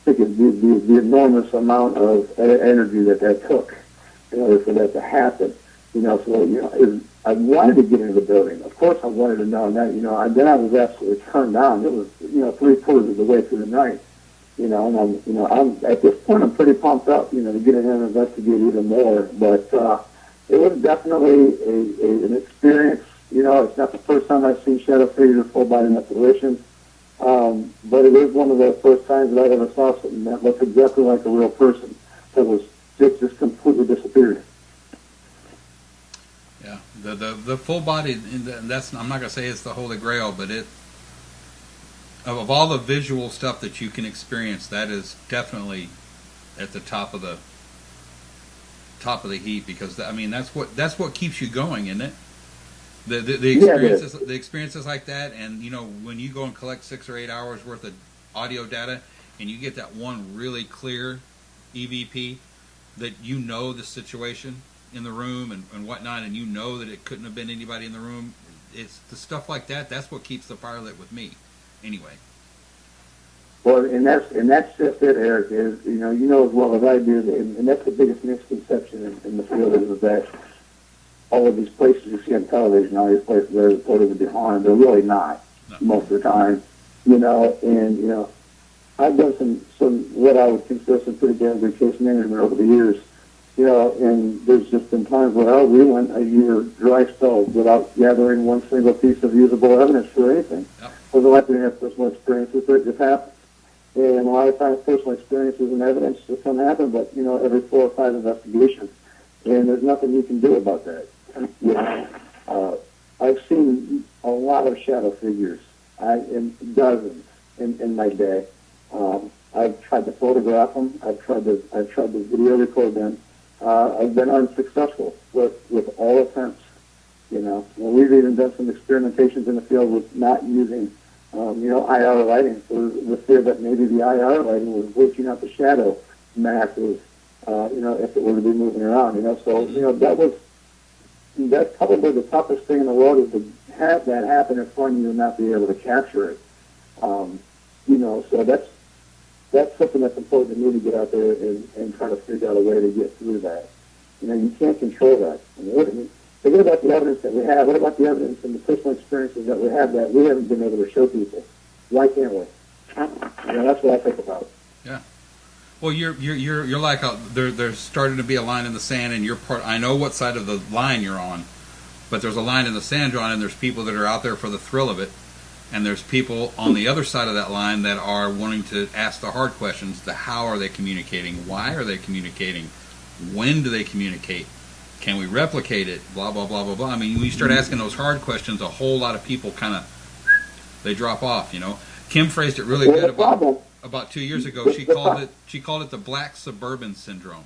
thinking the enormous amount of energy that took in order for that to happen. You know, so, you know, I wanted to get into the building. Of course I wanted to know that, you know, then I was absolutely turned down. It was, you know, 3/4 of the way through the night. You know, and I'm at this point I'm pretty pumped up, you know, to get in and investigate even more. But it was definitely an experience. You know, it's not the first time I've seen shadow figures or full-body apparitions, but it is one of the first times that I ever saw something that looked exactly like a real person that was just completely disappeared. Yeah, the full body. That's, I'm not gonna say it's the Holy Grail, but of all the visual stuff that you can experience, that is definitely at the top of the heap, because I mean that's what keeps you going, isn't it? The experiences like that, and you know, when you go and collect 6 or 8 hours worth of audio data, and you get that one really clear EVP, that you know the situation in the room and whatnot, and you know that it couldn't have been anybody in the room. It's the stuff like that. That's what keeps the fire lit with me, anyway. Well, and that's just it, Eric. Is you know as well as I do, and that's the biggest misconception in the field is that all of these places you see on television, all these places that are reported to be haunted, they're really not most of the time. You know, and you know, I've done some what I would consider some pretty damn good case management over the years. You know, and there's just been times where we went a year dry spell without gathering one single piece of usable evidence for anything. Yep. So the likely to have personal experiences, but it just happens. And a lot of times personal experiences and evidence just don't happen, but, you know, every 4 or 5 investigations. And there's nothing you can do about that. You know, I've seen a lot of shadow figures, dozens in my day. I've tried to photograph them. I've tried to video record them. I've been unsuccessful with all attempts. You know, well, we've even done some experimentations in the field with not using, IR lighting for the fear that maybe the IR lighting was glitching out the shadow masses, if it were to be moving around, So, that's probably the toughest thing in the world is to have that happen in front of you and not be able to capture it. So that's something that's important to me to get out there and try to figure out a way to get through that. You can't control that. Forget about the evidence that we have. What about the evidence and the personal experiences that we have that we haven't been able to show people? Why can't we? That's what I think about. Yeah. Well, you're like there's starting to be a line in the sand, and you're part. I know what side of the line you're on, but there's a line in the sand, John, and there's people that are out there for the thrill of it, and there's people on the other side of that line that are wanting to ask the hard questions: the how are they communicating? Why are they communicating? When do they communicate? Can we replicate it? Blah blah blah blah blah. I mean, when you start asking those hard questions, a whole lot of people they drop off. Kim phrased it really good about 2 years ago. She called it the black suburban syndrome.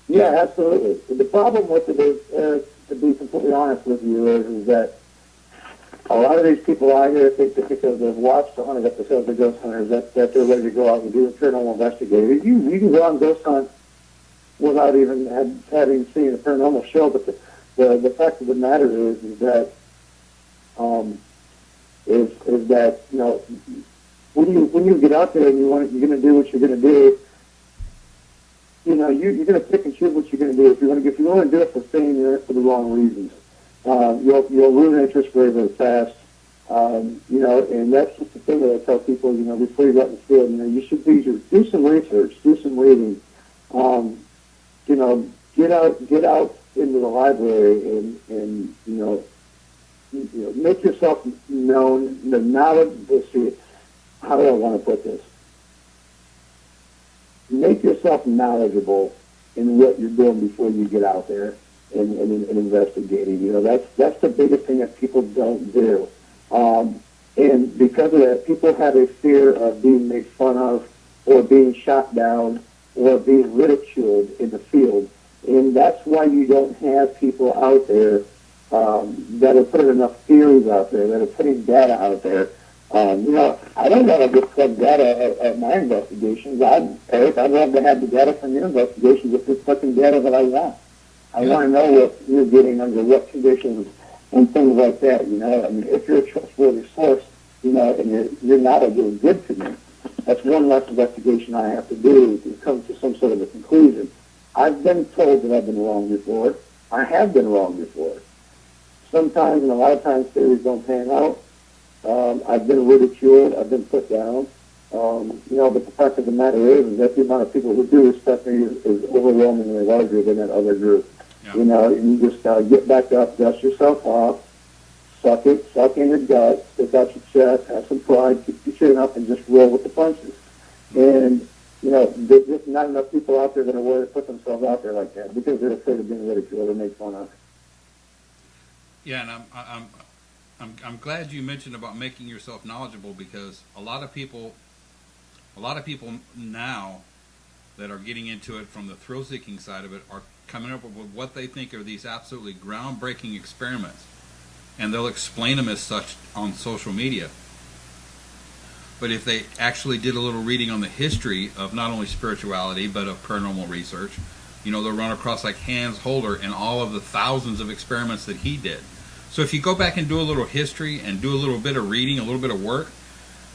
Yeah, absolutely. The problem with it is, to be completely honest with you, is that a lot of these people out here think that because they've watched 100 episodes of Ghost Hunters that they're ready to go out and do a paranormal investigator. You can go on Ghost Hunt without even having seen a paranormal show, but the fact of the matter is that when you get out there and you're going to do what you're going to do, you're going to pick and choose what you're going to do. If you want to do it for fame, you're in it for the wrong reasons. You'll lose interest very, very fast. And that's just the thing that I tell people, before you go out in the field, you should do some research, do some reading. Get out into the library and make yourself known. The knowledge. Let's see, how do I want to put this? Make yourself knowledgeable in what you're doing before you get out there and investigating. That's the biggest thing that people don't do. And because of that, people have a fear of being made fun of or being shot down or being ridiculed in the field. And that's why you don't have people out there that are putting enough theories out there, that are putting data out there. I don't want to just collect data at my investigations. I'd love to have the data from your investigations if it's fucking data that I want. I want to know what you're getting under what conditions and things like that, if you're a trustworthy source, and your knowledge is good to me, that's one less investigation I have to do to come to some sort of a conclusion. I've been told that I've been wrong before. I have been wrong before. Sometimes, and a lot of times, theories don't pan out. I've been ridiculed. I've been put down. But the fact of the matter is that the amount of people who do respect me is overwhelmingly larger than that other group. Yeah. You just get back up, dust yourself off, suck in your gut, stick out your chest, have some pride, keep your chin up, and just roll with the punches. And, there's just not enough people out there that are willing to put themselves out there like that because they're afraid of being ridiculed or made fun of. Yeah, and I'm glad you mentioned about making yourself knowledgeable because a lot of people now that are getting into it from the thrill-seeking side of it are coming up with what they think are these absolutely groundbreaking experiments, and they'll explain them as such on social media. But if they actually did a little reading on the history of not only spirituality but of paranormal research, they'll run across like Hans Holder and all of the thousands of experiments that he did. So if you go back and do a little history and do a little bit of reading, a little bit of work,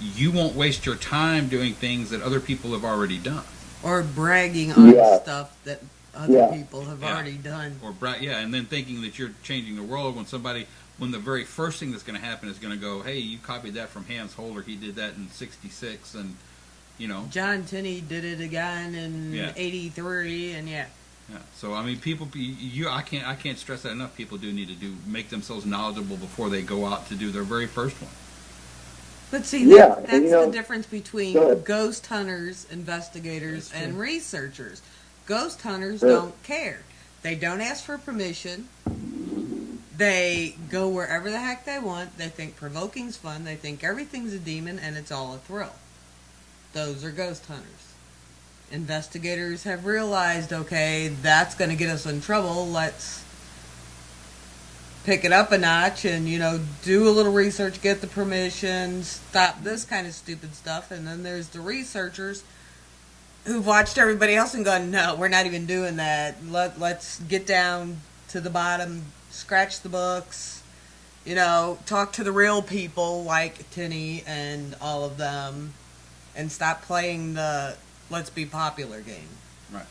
you won't waste your time doing things that other people have already done. Or bragging on stuff that other people have already done. Or and then thinking that you're changing the world when the very first thing that's going to happen is going to go, hey, you copied that from Hans Holder. He did that in '66, and John Tenney did it again in '83, and Yeah. So I mean, people, I can't stress that enough. People do need to make themselves knowledgeable before they go out to do their very first one. But see, that's the difference between ghost hunters, investigators, and researchers. Ghost hunters don't care. They don't ask for permission. They go wherever the heck they want. They think provoking's fun. They think everything's a demon and it's all a thrill. those are ghost hunters. Investigators have realized, okay, that's going to get us in trouble. Let's pick it up a notch and, do a little research, get the permissions, stop this kind of stupid stuff. And then there's the researchers who've watched everybody else and gone, no, we're not even doing that. Let's get down to the bottom, scratch the books, talk to the real people like Tinny and all of them, and stop playing the let's be popular game. Right.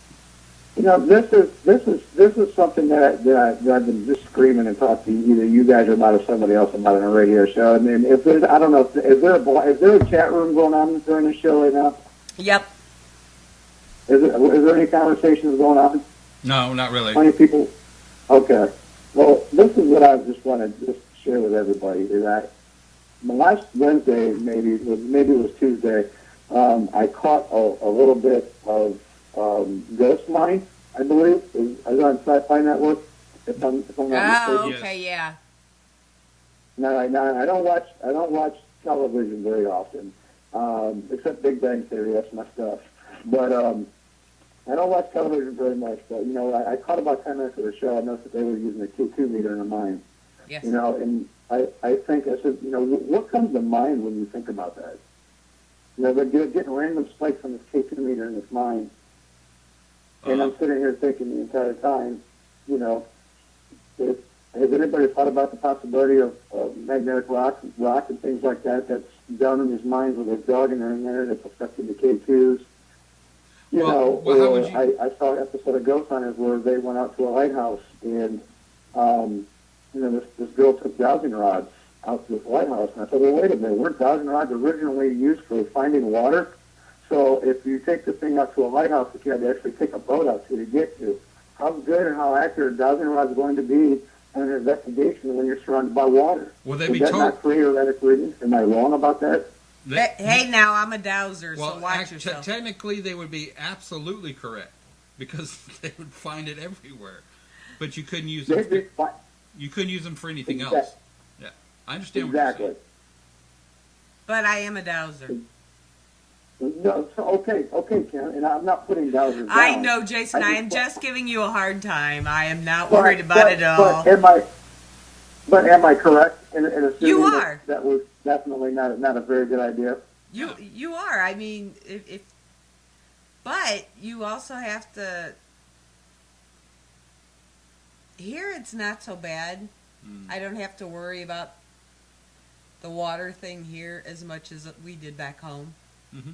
This is something that I've been just screaming and talking to either you guys or about or somebody else about on a radio show. And then if there's, I don't know, is there a chat room going on during the show right now? Yep. Is there any conversations going on? No, not really. 20 people? Okay. Well, this is what I just want to just share with everybody, is that last Wednesday, maybe it was Tuesday, I caught a little bit of Ghost Mine, I believe. I was on Sci-Fi Network, if I'm not mistaken. Okay, yeah. No, I don't watch television very often, except Big Bang Theory. That's my stuff. But I don't watch television very much. But I caught about 10 minutes of the show. I noticed that they were using a Q2 meter in the mine. Yes. And I think I said, what comes to mind when you think about that? They're getting random spikes on this K2 meter in this mine. And I'm sitting here thinking the entire time, has anybody thought about the possibility of magnetic rock and things like that that's down in these mines where they're dug and they're in there that's affecting the K2s? I saw an episode of Ghost Hunters where they went out to a lighthouse and, this girl took dowsing rods out to this lighthouse. And I said, well, wait a minute, weren't dowsing rods originally used for finding water? So if you take the thing out to a lighthouse that you had to actually take a boat out to get to, how good and how accurate dowsing rods are going to be in an investigation when you're surrounded by water? Will they Would be that told? not create erratic readings? Am I wrong about that? Hey, now I'm a dowser, Well, so watch yourself. technically, they would be absolutely correct because they would find it everywhere. But you couldn't use them. You couldn't use them for anything else. Yeah, I understand what you're saying. But I am a dowser. No, so okay, Ken, and I'm not putting dowsers down. I know, Jason. I am just giving you a hard time. I am not worried about it at all. But am I correct in assuming you are. That was definitely not a very good idea? You are. I mean, but you also have to. Here it's not so bad. I don't have to worry about the water thing here as much as we did back home. Mm-hmm.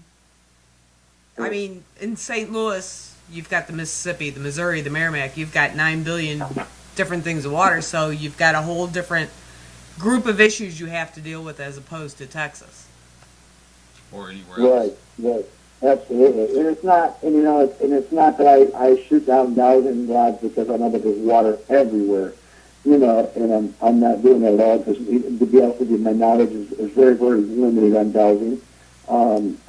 I mean, in St. Louis, you've got the Mississippi, the Missouri, the Merrimack. You've got 9 billion different things of water, so you've got a whole different group of issues you have to deal with as opposed to Texas. Or anywhere else. Right, absolutely. And it's not, it's not that I shoot down dowsing rods because I know that there's water everywhere, and I'm not doing that at all because, to be honest with you, my knowledge is very, very limited on dowsing.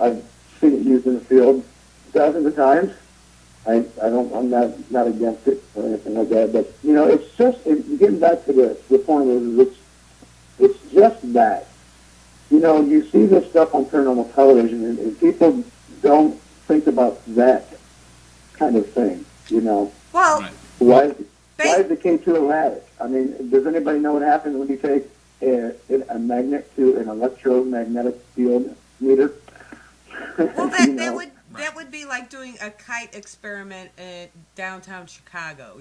I've seen it used in the field dozens of times. I'm not against it or anything like that, but it's just getting back to the point is it's just that you see this stuff on paranormal television and people don't think about that kind of thing. Well, why is the K2 erratic? I mean, does anybody know what happens when you take a magnet to an electromagnetic field meter? Well, that would be like doing a kite experiment in downtown Chicago,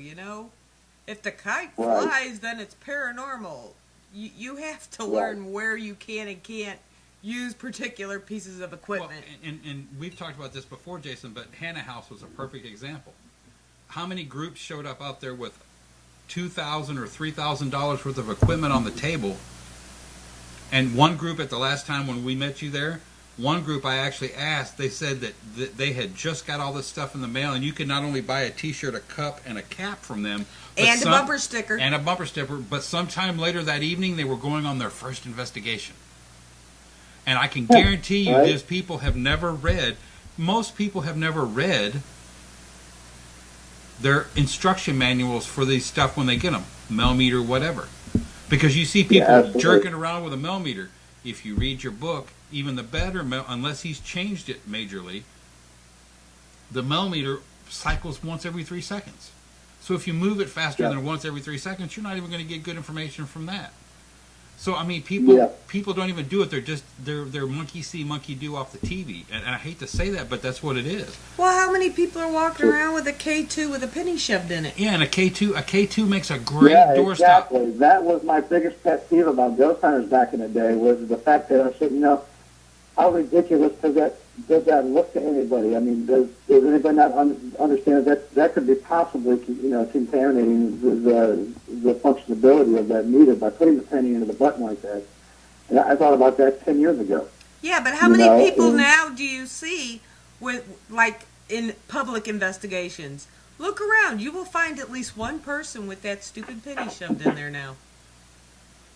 If the kite flies, then it's paranormal. You have to learn where you can and can't use particular pieces of equipment. Well, and we've talked about this before, Jason, but Hannah House was a perfect example. How many groups showed up out there with $2,000 or $3,000 worth of equipment on the table? And one group at the last time when we met you there, one group I actually asked, they said that they had just got all this stuff in the mail, and you could not only buy a T-shirt, a cup, and a cap from them. And a bumper sticker. And a bumper sticker, but sometime later that evening, they were going on their first investigation. And I can guarantee you most people have never read their instruction manuals for these stuff when they get them, millimeter, whatever. Because you see people jerking around with a millimeter. If you read your book, even the better, unless he's changed it majorly, the millimeter cycles once every 3 seconds. So if you move it faster than once every 3 seconds, you're not even going to get good information from that. So I mean, people don't even do it. They're monkey see, monkey do off the TV, and I hate to say that, but that's what it is. Well, how many people are walking around with a K2 with a penny shoved in it? Yeah, and a K2 makes a great doorstop. Exactly. That was my biggest pet peeve about ghost hunters back in the day, was the fact that I said, how ridiculous does that look to anybody? I mean, does anybody not understand that could be possibly, contaminating the functionality of that meter by putting the penny into the button like that? And I thought about that 10 years ago. Yeah, but how many people now do you see with, like, in public investigations? Look around. You will find at least one person with that stupid penny shoved in there now.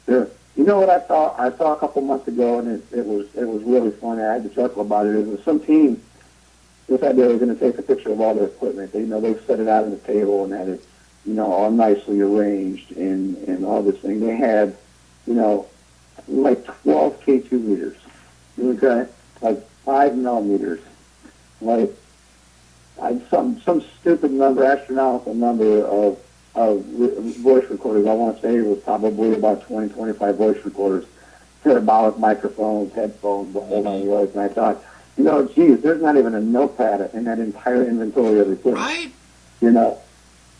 Sure. You know what I saw? I saw a couple months ago, and it was really funny. I had to chuckle about it. It was some team decided they were going to take a picture of all their equipment. They set it out on the table and had it, all nicely arranged and all this thing. They had, like 12 K2 meters, okay, like 5 millimeters, like some stupid number, astronomical number of voice recorders. I want to say it was probably about 20, 25 voice recorders, parabolic microphones, headphones, the whole nine yards. And I thought, geez, there's not even a notepad in that entire inventory of equipment. Right.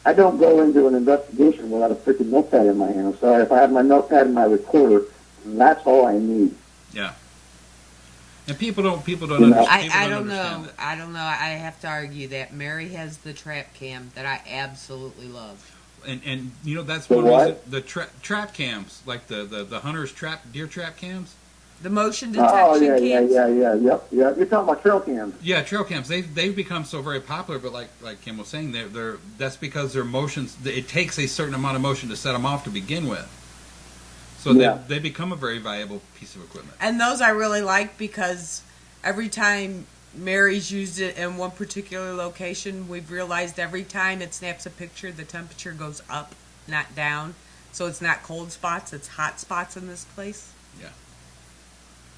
I don't go into an investigation without a freaking notepad in my hand. I'm sorry. If I have my notepad and my recorder, that's all I need. Yeah. And people don't understand. I don't know. I don't know. I have to argue that Mary has the trap cam that I absolutely love. And that's one reason, the trap cams, like the hunters deer trap cams. The motion detection cams. Yep. You're talking about trail cams. Yeah, trail cams. They've become so very popular, but like Kim was saying, that's because their motions. It takes a certain amount of motion to set them off to begin with. So they become a very valuable piece of equipment. And those I really like because every time Mary's used it in one particular location, we've realized every time it snaps a picture, the temperature goes up, not down. So it's not cold spots, it's hot spots in this place. Yeah.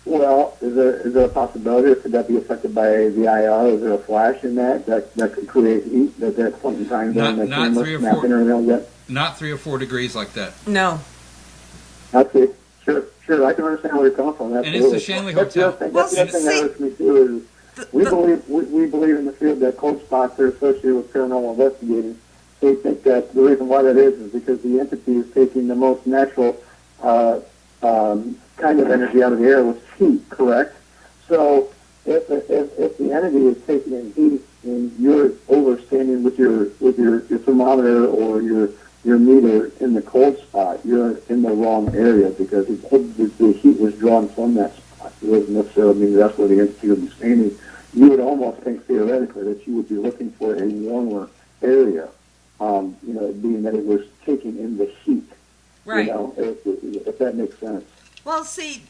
Well, is there a possibility? Could that be affected by the IR? Is there a flash in that could create heat at that point in time? Not 3 or 4. Not 3 or 4 degrees like that. No. Okay. Sure. I can understand where you're coming from. Absolutely. And it's the Shanley Hotel. That's the other thing that hurts me too is we believe in the field that cold spots are associated with paranormal investigating. They think that the reason why that is because the entity is taking the most natural kind of energy out of the air, which is heat, correct? So if the entity is taking in heat and you're overstanding with your thermometer or your meter in the cold spot, you're in the wrong area because the heat was drawn from that spot. It doesn't necessarily mean that's where the entity would be standing. You would almost think theoretically that you would be looking for a warmer area, being that it was taking in the heat. Right. If that makes sense. Well, see,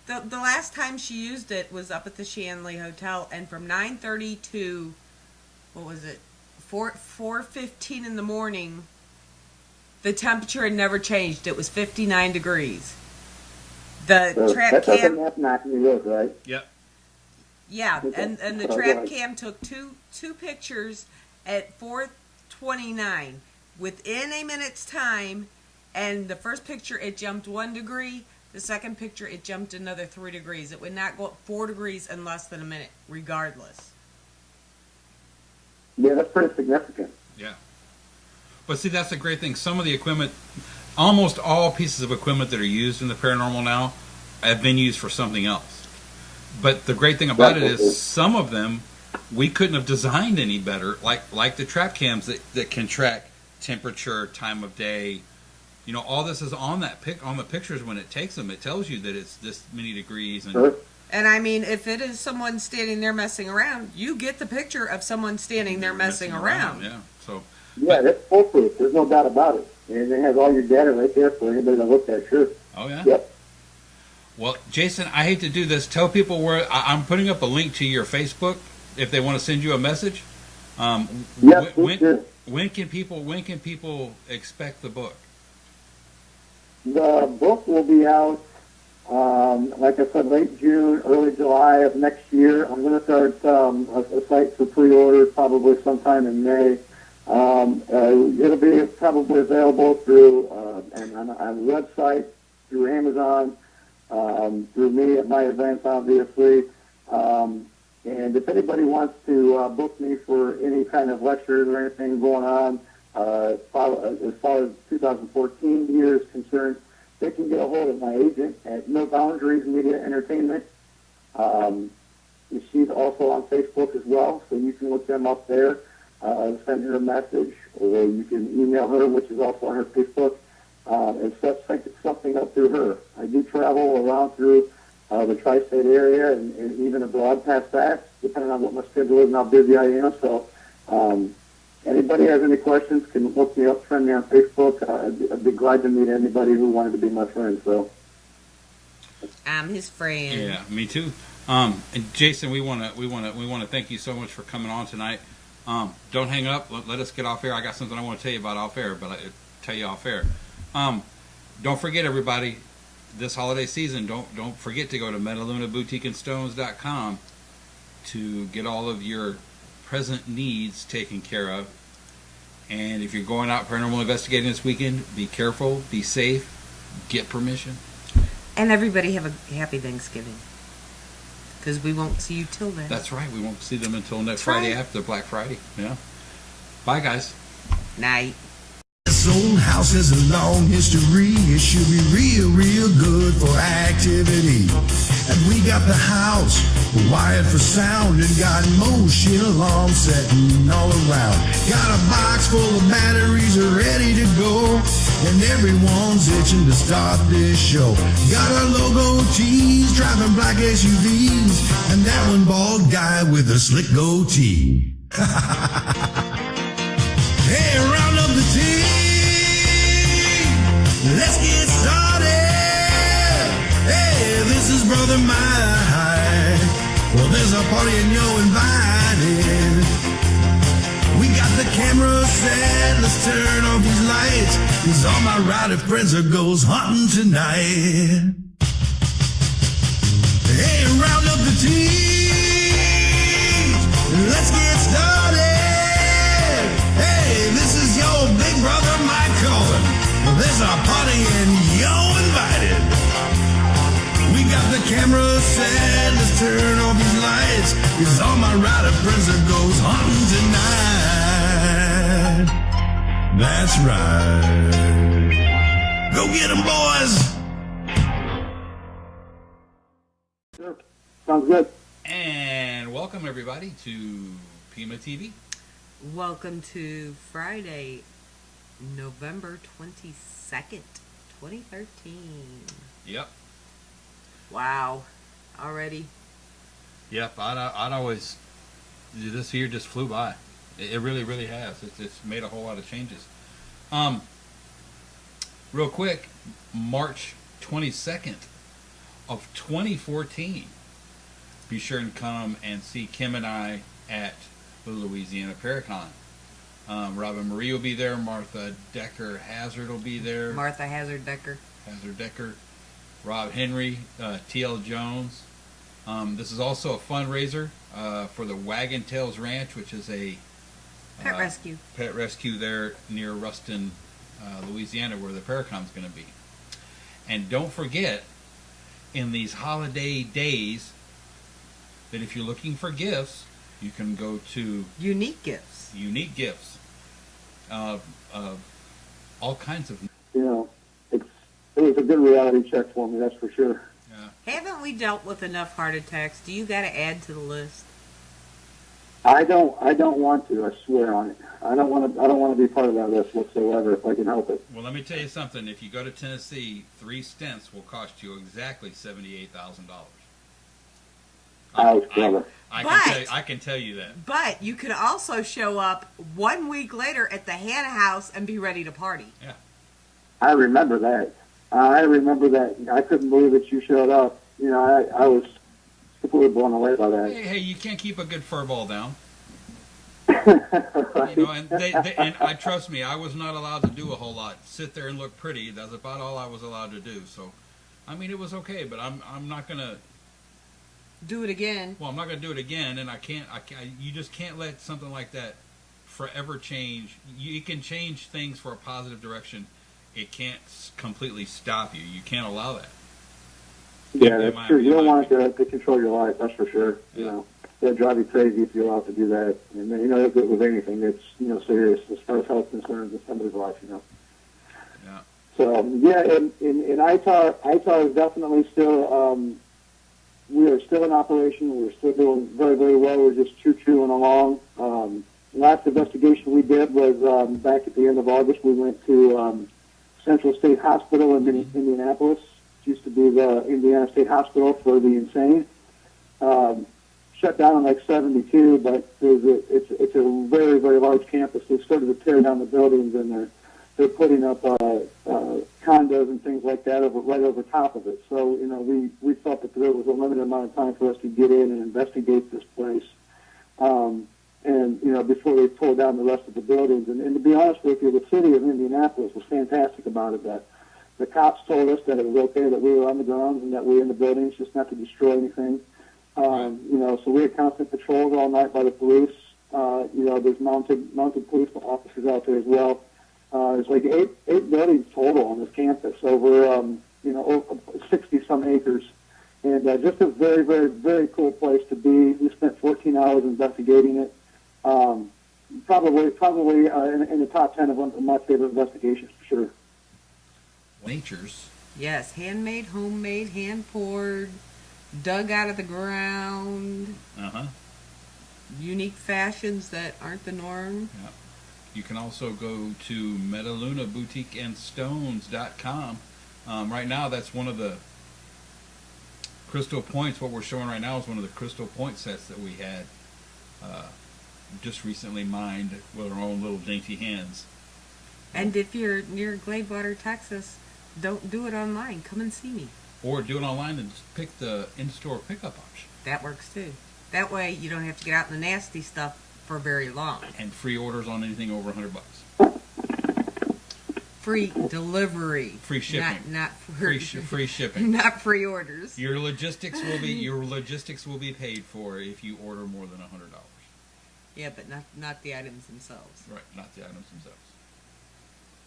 the last time she used it was up at the Shanley Hotel, and from 9:30 to, 4:15 in the morning, the temperature had never changed. It was 59 degrees. The trap cam... That's not New York, right? Yep. Yeah, and the trap cam took two pictures at 4:29 within a minute's time, and the first picture, it jumped 1 degree. The second picture, it jumped another 3 degrees. It would not go up 4 degrees in less than a minute, regardless. Yeah, that's pretty significant. Yeah. But see, that's the great thing. Some of the equipment, almost all pieces of equipment that are used in the paranormal now have been used for something else. But the great thing about it is some of them we couldn't have designed any better, like the trap cams that can track temperature, time of day. All this is on on the pictures when it takes them. It tells you that it's this many degrees. And I mean, if it is someone standing there messing around, you get the picture of someone standing there messing around. Yeah. So. Yeah, that's foolproof. There's no doubt about it. And it has all your data right there for anybody to look at. Sure. Oh yeah. Yep. Well, Jason, I hate to do this. Tell people where I'm putting up a link to your Facebook if they want to send you a message. When can people expect the book? The book will be out Like I said, late June, early July of next year. I'm going to start a site for pre-order probably sometime in May. It'll be probably available through on a website, through Amazon, through me at my events, obviously. And if anybody wants to book me for any kind of lectures or anything going on, as far as 2014 year is concerned, they can get a hold of my agent at No Boundaries Media Entertainment. She's also on Facebook as well, so you can look them up there, send her a message, or you can email her, which is also on her Facebook, and set something up through her. I do travel around through the tri-state area and even abroad past that, depending on what my schedule is and how busy I am. So anybody has any questions can look me up, friend me on Facebook. I'd be glad to meet anybody who wanted to be my friend. So I'm his friend. Yeah, me too. And Jason, we want to thank you so much for coming on tonight. Don't hang up. Let us get off air. I got something I want to tell you about off air, but I'll tell you off air. Don't forget, everybody, this holiday season, don't forget to go to MetalunaBoutiqueandStones.com to get all of your present needs taken care of. And if you're going out paranormal investigating this weekend, be careful, be safe, get permission. And everybody have a happy Thanksgiving, because we won't see you till then. That's right. We won't see them until next Friday after Black Friday. Yeah. Bye, guys. Night. This old house has a long history. It should be real, real good for activity. And we got the house wired for sound and got motion alarm setting all around. Got a box full of batteries ready to go, and everyone's itching to start this show. Got our logo tees, driving black SUVs, and that one bald guy with a slick goatee. Hey, round up the team. Let's get started. Hey, this is Brother Mike. Well, there's a party and you're invited. We got the camera set. Let's turn off these lights, 'cause all my rowdy friends are ghost hunting tonight. Hey, round up the teams. Let's get started. Hey, this is your big brother Mike calling. There's a party and you're invited. We got the camera set. Let's turn off these lights, 'cause all my rider friends are ghost hunting tonight. That's right. Go get 'em, boys. sure. Sounds good. And welcome, everybody, to PEMA TV. Welcome to Friday, November 22nd, 2013. Yep. Wow. Already. Yep. I'd always... This year just flew by. It really, really has. It's made a whole lot of changes. Real quick, March 22nd of 2014. Be sure and come and see Kim and I at the Louisiana Paracon. Robin Marie will be there. Martha Decker Hazard will be there. Martha Hazard Decker. Rob Henry, T.L. Jones. This is also a fundraiser for the Wagon Tails Ranch, which is a Pet rescue there near Ruston, Louisiana, where the Paracon's going to be. And don't forget, in these holiday days, that if you're looking for gifts, you can go to Unique Gifts of all kinds of. You know, it was a good reality check for me, that's for sure. Yeah. Haven't we dealt with enough heart attacks? Do you got to add to the list? I don't want to. I swear on it. I don't want to be part of that list whatsoever if I can help it. Well, let me tell you something. If you go to Tennessee, 3 stents will cost you exactly $78,000. Ouch, brother. I can tell you that. But you could also show up 1 week later at the Hannah house and be ready to party. Yeah. I remember that. I couldn't believe that you showed up. You know, I was completely blown away by that. Hey, you can't keep a good furball down. Right. You know, and trust me, I was not allowed to do a whole lot. Sit there and look pretty. That's about all I was allowed to do. So, I mean, it was okay, but I'm not gonna do it again. Well, I'm not gonna do it again, and I can't. You just can't let something like that forever change. You can change things for a positive direction. It can't completely stop you. You can't allow that. Yeah, that's true. You don't want it to control your life. That's for sure. You know, it'll drive you crazy if you allow it to do that. And you know, with anything that's serious as far as health concerns in somebody's life. Yeah. So yeah, in ITAR is definitely still. We are still in operation. We're still doing very, very well. We're just chewing along. Last investigation we did was back at the end of August. We went to Central State Hospital in Indianapolis. It used to be the Indiana State Hospital for the insane. Shut down in like 72, but it's a very, very large campus. They started to tear down the buildings, and they're putting up condos and things like that right over top of it. So we felt that there was a limited amount of time for us to get in and investigate this place. And before they tore down the rest of the buildings. And to be honest with you, the city of Indianapolis was fantastic about it. That the cops told us that it was okay that we were on the grounds and that we were in the buildings, just not to destroy anything. So we had constant patrols all night by the police. There's mounted police officers out there as well. There's like eight buildings total on this campus over 60 some acres. And just a very, very, very cool place to be. We spent 14 hours investigating it. Probably in the top 10 of my favorite investigations for sure. Nature's. Yes, handmade, homemade, hand poured, dug out of the ground. Unique fashions that aren't the norm. Yeah. You can also go to MetalunaBoutiqueandStones.com. Right now, that's one of the crystal points. What we're showing right now is one of the crystal point sets that we had just recently mined with our own little dainty hands. And if you're near Gladewater, Texas, don't do it online. Come and see me. Or do it online and pick the in-store pickup option. That works too. That way you don't have to get out in the nasty stuff for very long. And free orders on anything over $100. Free delivery. Free shipping. Not free shipping. Not free orders. Your logistics will be paid for if you order more than $100. Yeah, but not the items themselves. Right, not the items themselves.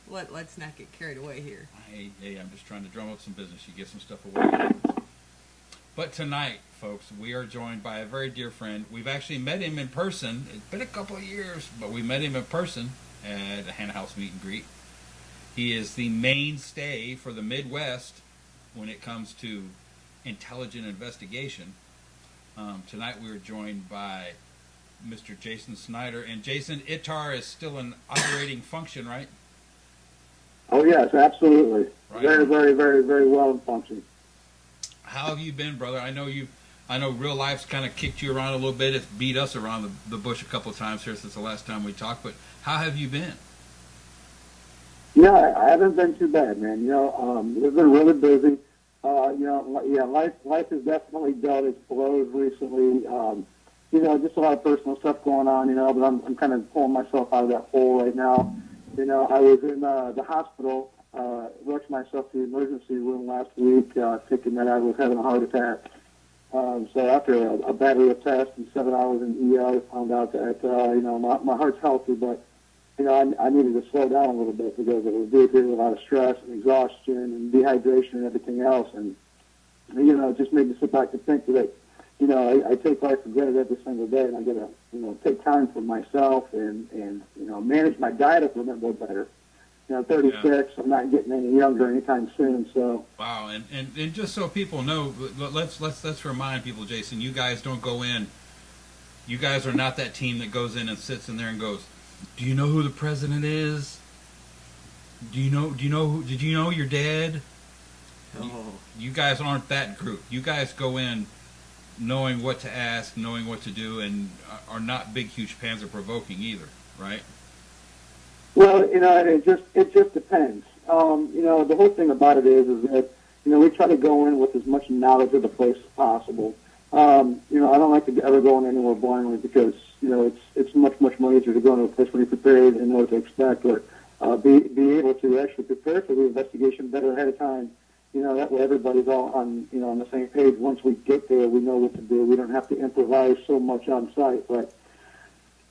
Let's not get carried away here. Hey, I'm just trying to drum up some business. You get some stuff away. But tonight, folks, we are joined by a very dear friend. We've actually met him in person. It's been a couple of years, but we met him in person at a Hannah House meet and greet. He is the mainstay for the Midwest when it comes to intelligent investigation. Tonight we are joined by Mr. Jason Snyder. And Jason, ITAR is still in operating function, right? Oh, yes, absolutely. Right. Very, very, very, very well in function. How have you been, brother? I know real life's kind of kicked you around a little bit. It's beat us around the bush a couple of times here since the last time we talked. But how have you been? Yeah, I haven't been too bad, man. We've been really busy. Life has definitely dealt its blows recently. Just a lot of personal stuff going on, but I'm kind of pulling myself out of that hole right now. I was in the hospital, rushed myself to the emergency room last week, thinking that I was having a heart attack. So after a battery of tests and 7 hours in ER, I found out that, my heart's healthy, but, I needed to slow down a little bit because it was due to a lot of stress and exhaustion and dehydration and everything else. And, it just made me sit back and think that, I take life for granted every single day, and I got to, take time for myself and manage my diet a little bit better. 36, yeah. I'm not getting any younger anytime soon, so. Wow, and just so people know, let's remind people, Jason, you guys don't go in, you guys are not that team that goes in and sits in there and goes, do you know who the president is? Did you know your dad? Oh. You guys aren't that group. You guys go in knowing what to ask, knowing what to do, and are not big, huge fans of provoking either, right? Well, it just depends. The whole thing about it is that, we try to go in with as much knowledge of the place as possible. I don't like to ever go in anywhere blindly because, it's much, much more easier to go into a place where you're prepared and know what to expect, or be able to actually prepare for the investigation better ahead of time That way everybody's all on, on the same page. Once we get there, we know what to do. We don't have to improvise so much on site. But,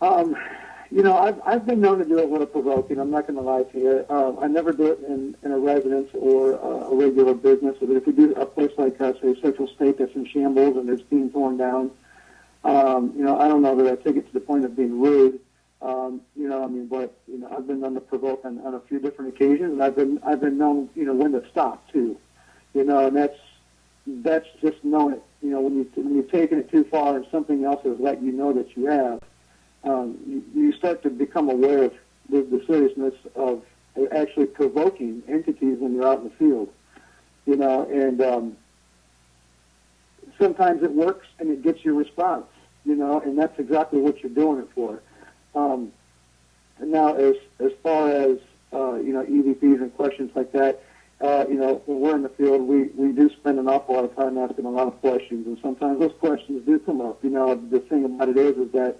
I've been known to do it with a provoking. I'm not going to lie to you. I never do it in a residence or a regular business. But if we do a place like, say, Central State that's in shambles and it's being torn down, I don't know that I take it to the point of being rude. But I've been known to provoke on a few different occasions, and I've been known, when to stop too. And that's just knowing it. When you're taking it too far and something else is letting you know that you have, you start to become aware of the seriousness of actually provoking entities when you're out in the field. And sometimes it works and it gets your response. And that's exactly what you're doing it for. And now, as far as EVPs and questions like that, when we're in the field, we do spend an awful lot of time asking a lot of questions, and sometimes those questions do come up. The thing about it is that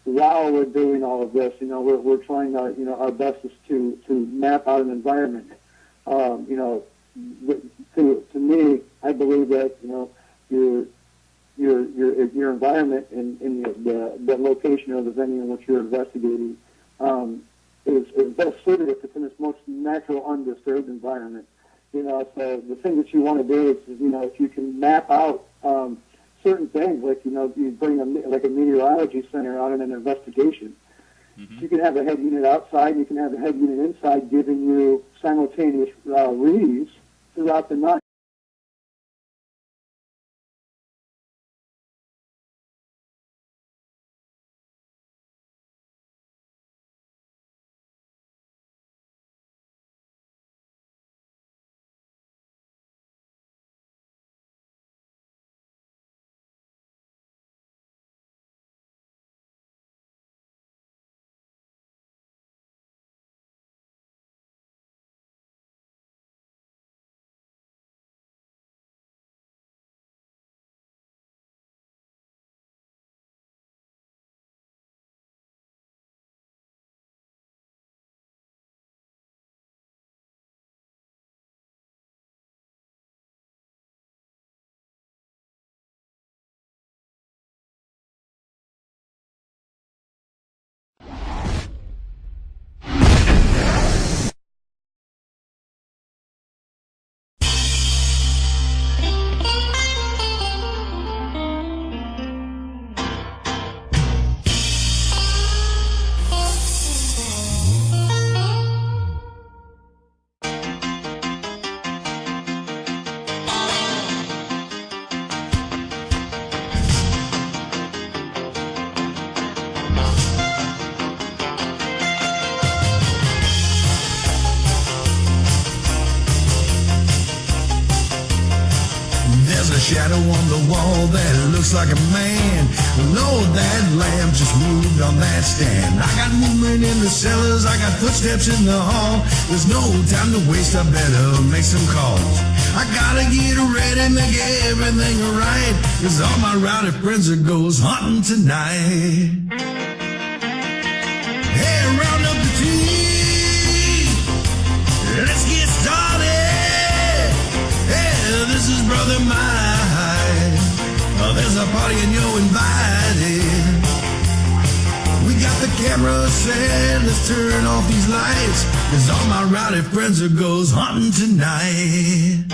while we're doing all of this, we're trying our best is to map out an environment. To me, I believe that your environment and the location of the venue in which you're investigating is best suited if it's in its most natural, undisturbed environment. So the thing that you want to do is, if you can map out certain things, like, you bring a meteorology center out in an investigation. Mm-hmm. You can have a head unit outside, and you can have a head unit inside giving you simultaneous reads throughout the night. Shadow on the wall that looks like a man. Lord, that lamp just moved on that stand. I got movement in the cellars, I got footsteps in the hall. There's no time to waste, I better make some calls. I gotta get ready, make everything right, 'cause all my rowdy friends are goes hunting tonight. Hey, round up the team, let's get started. Hey, this is Brother Mike. There's a party and you're invited. We got the camera set, let's turn off these lights, 'cause all my rowdy friends are goes hunting tonight.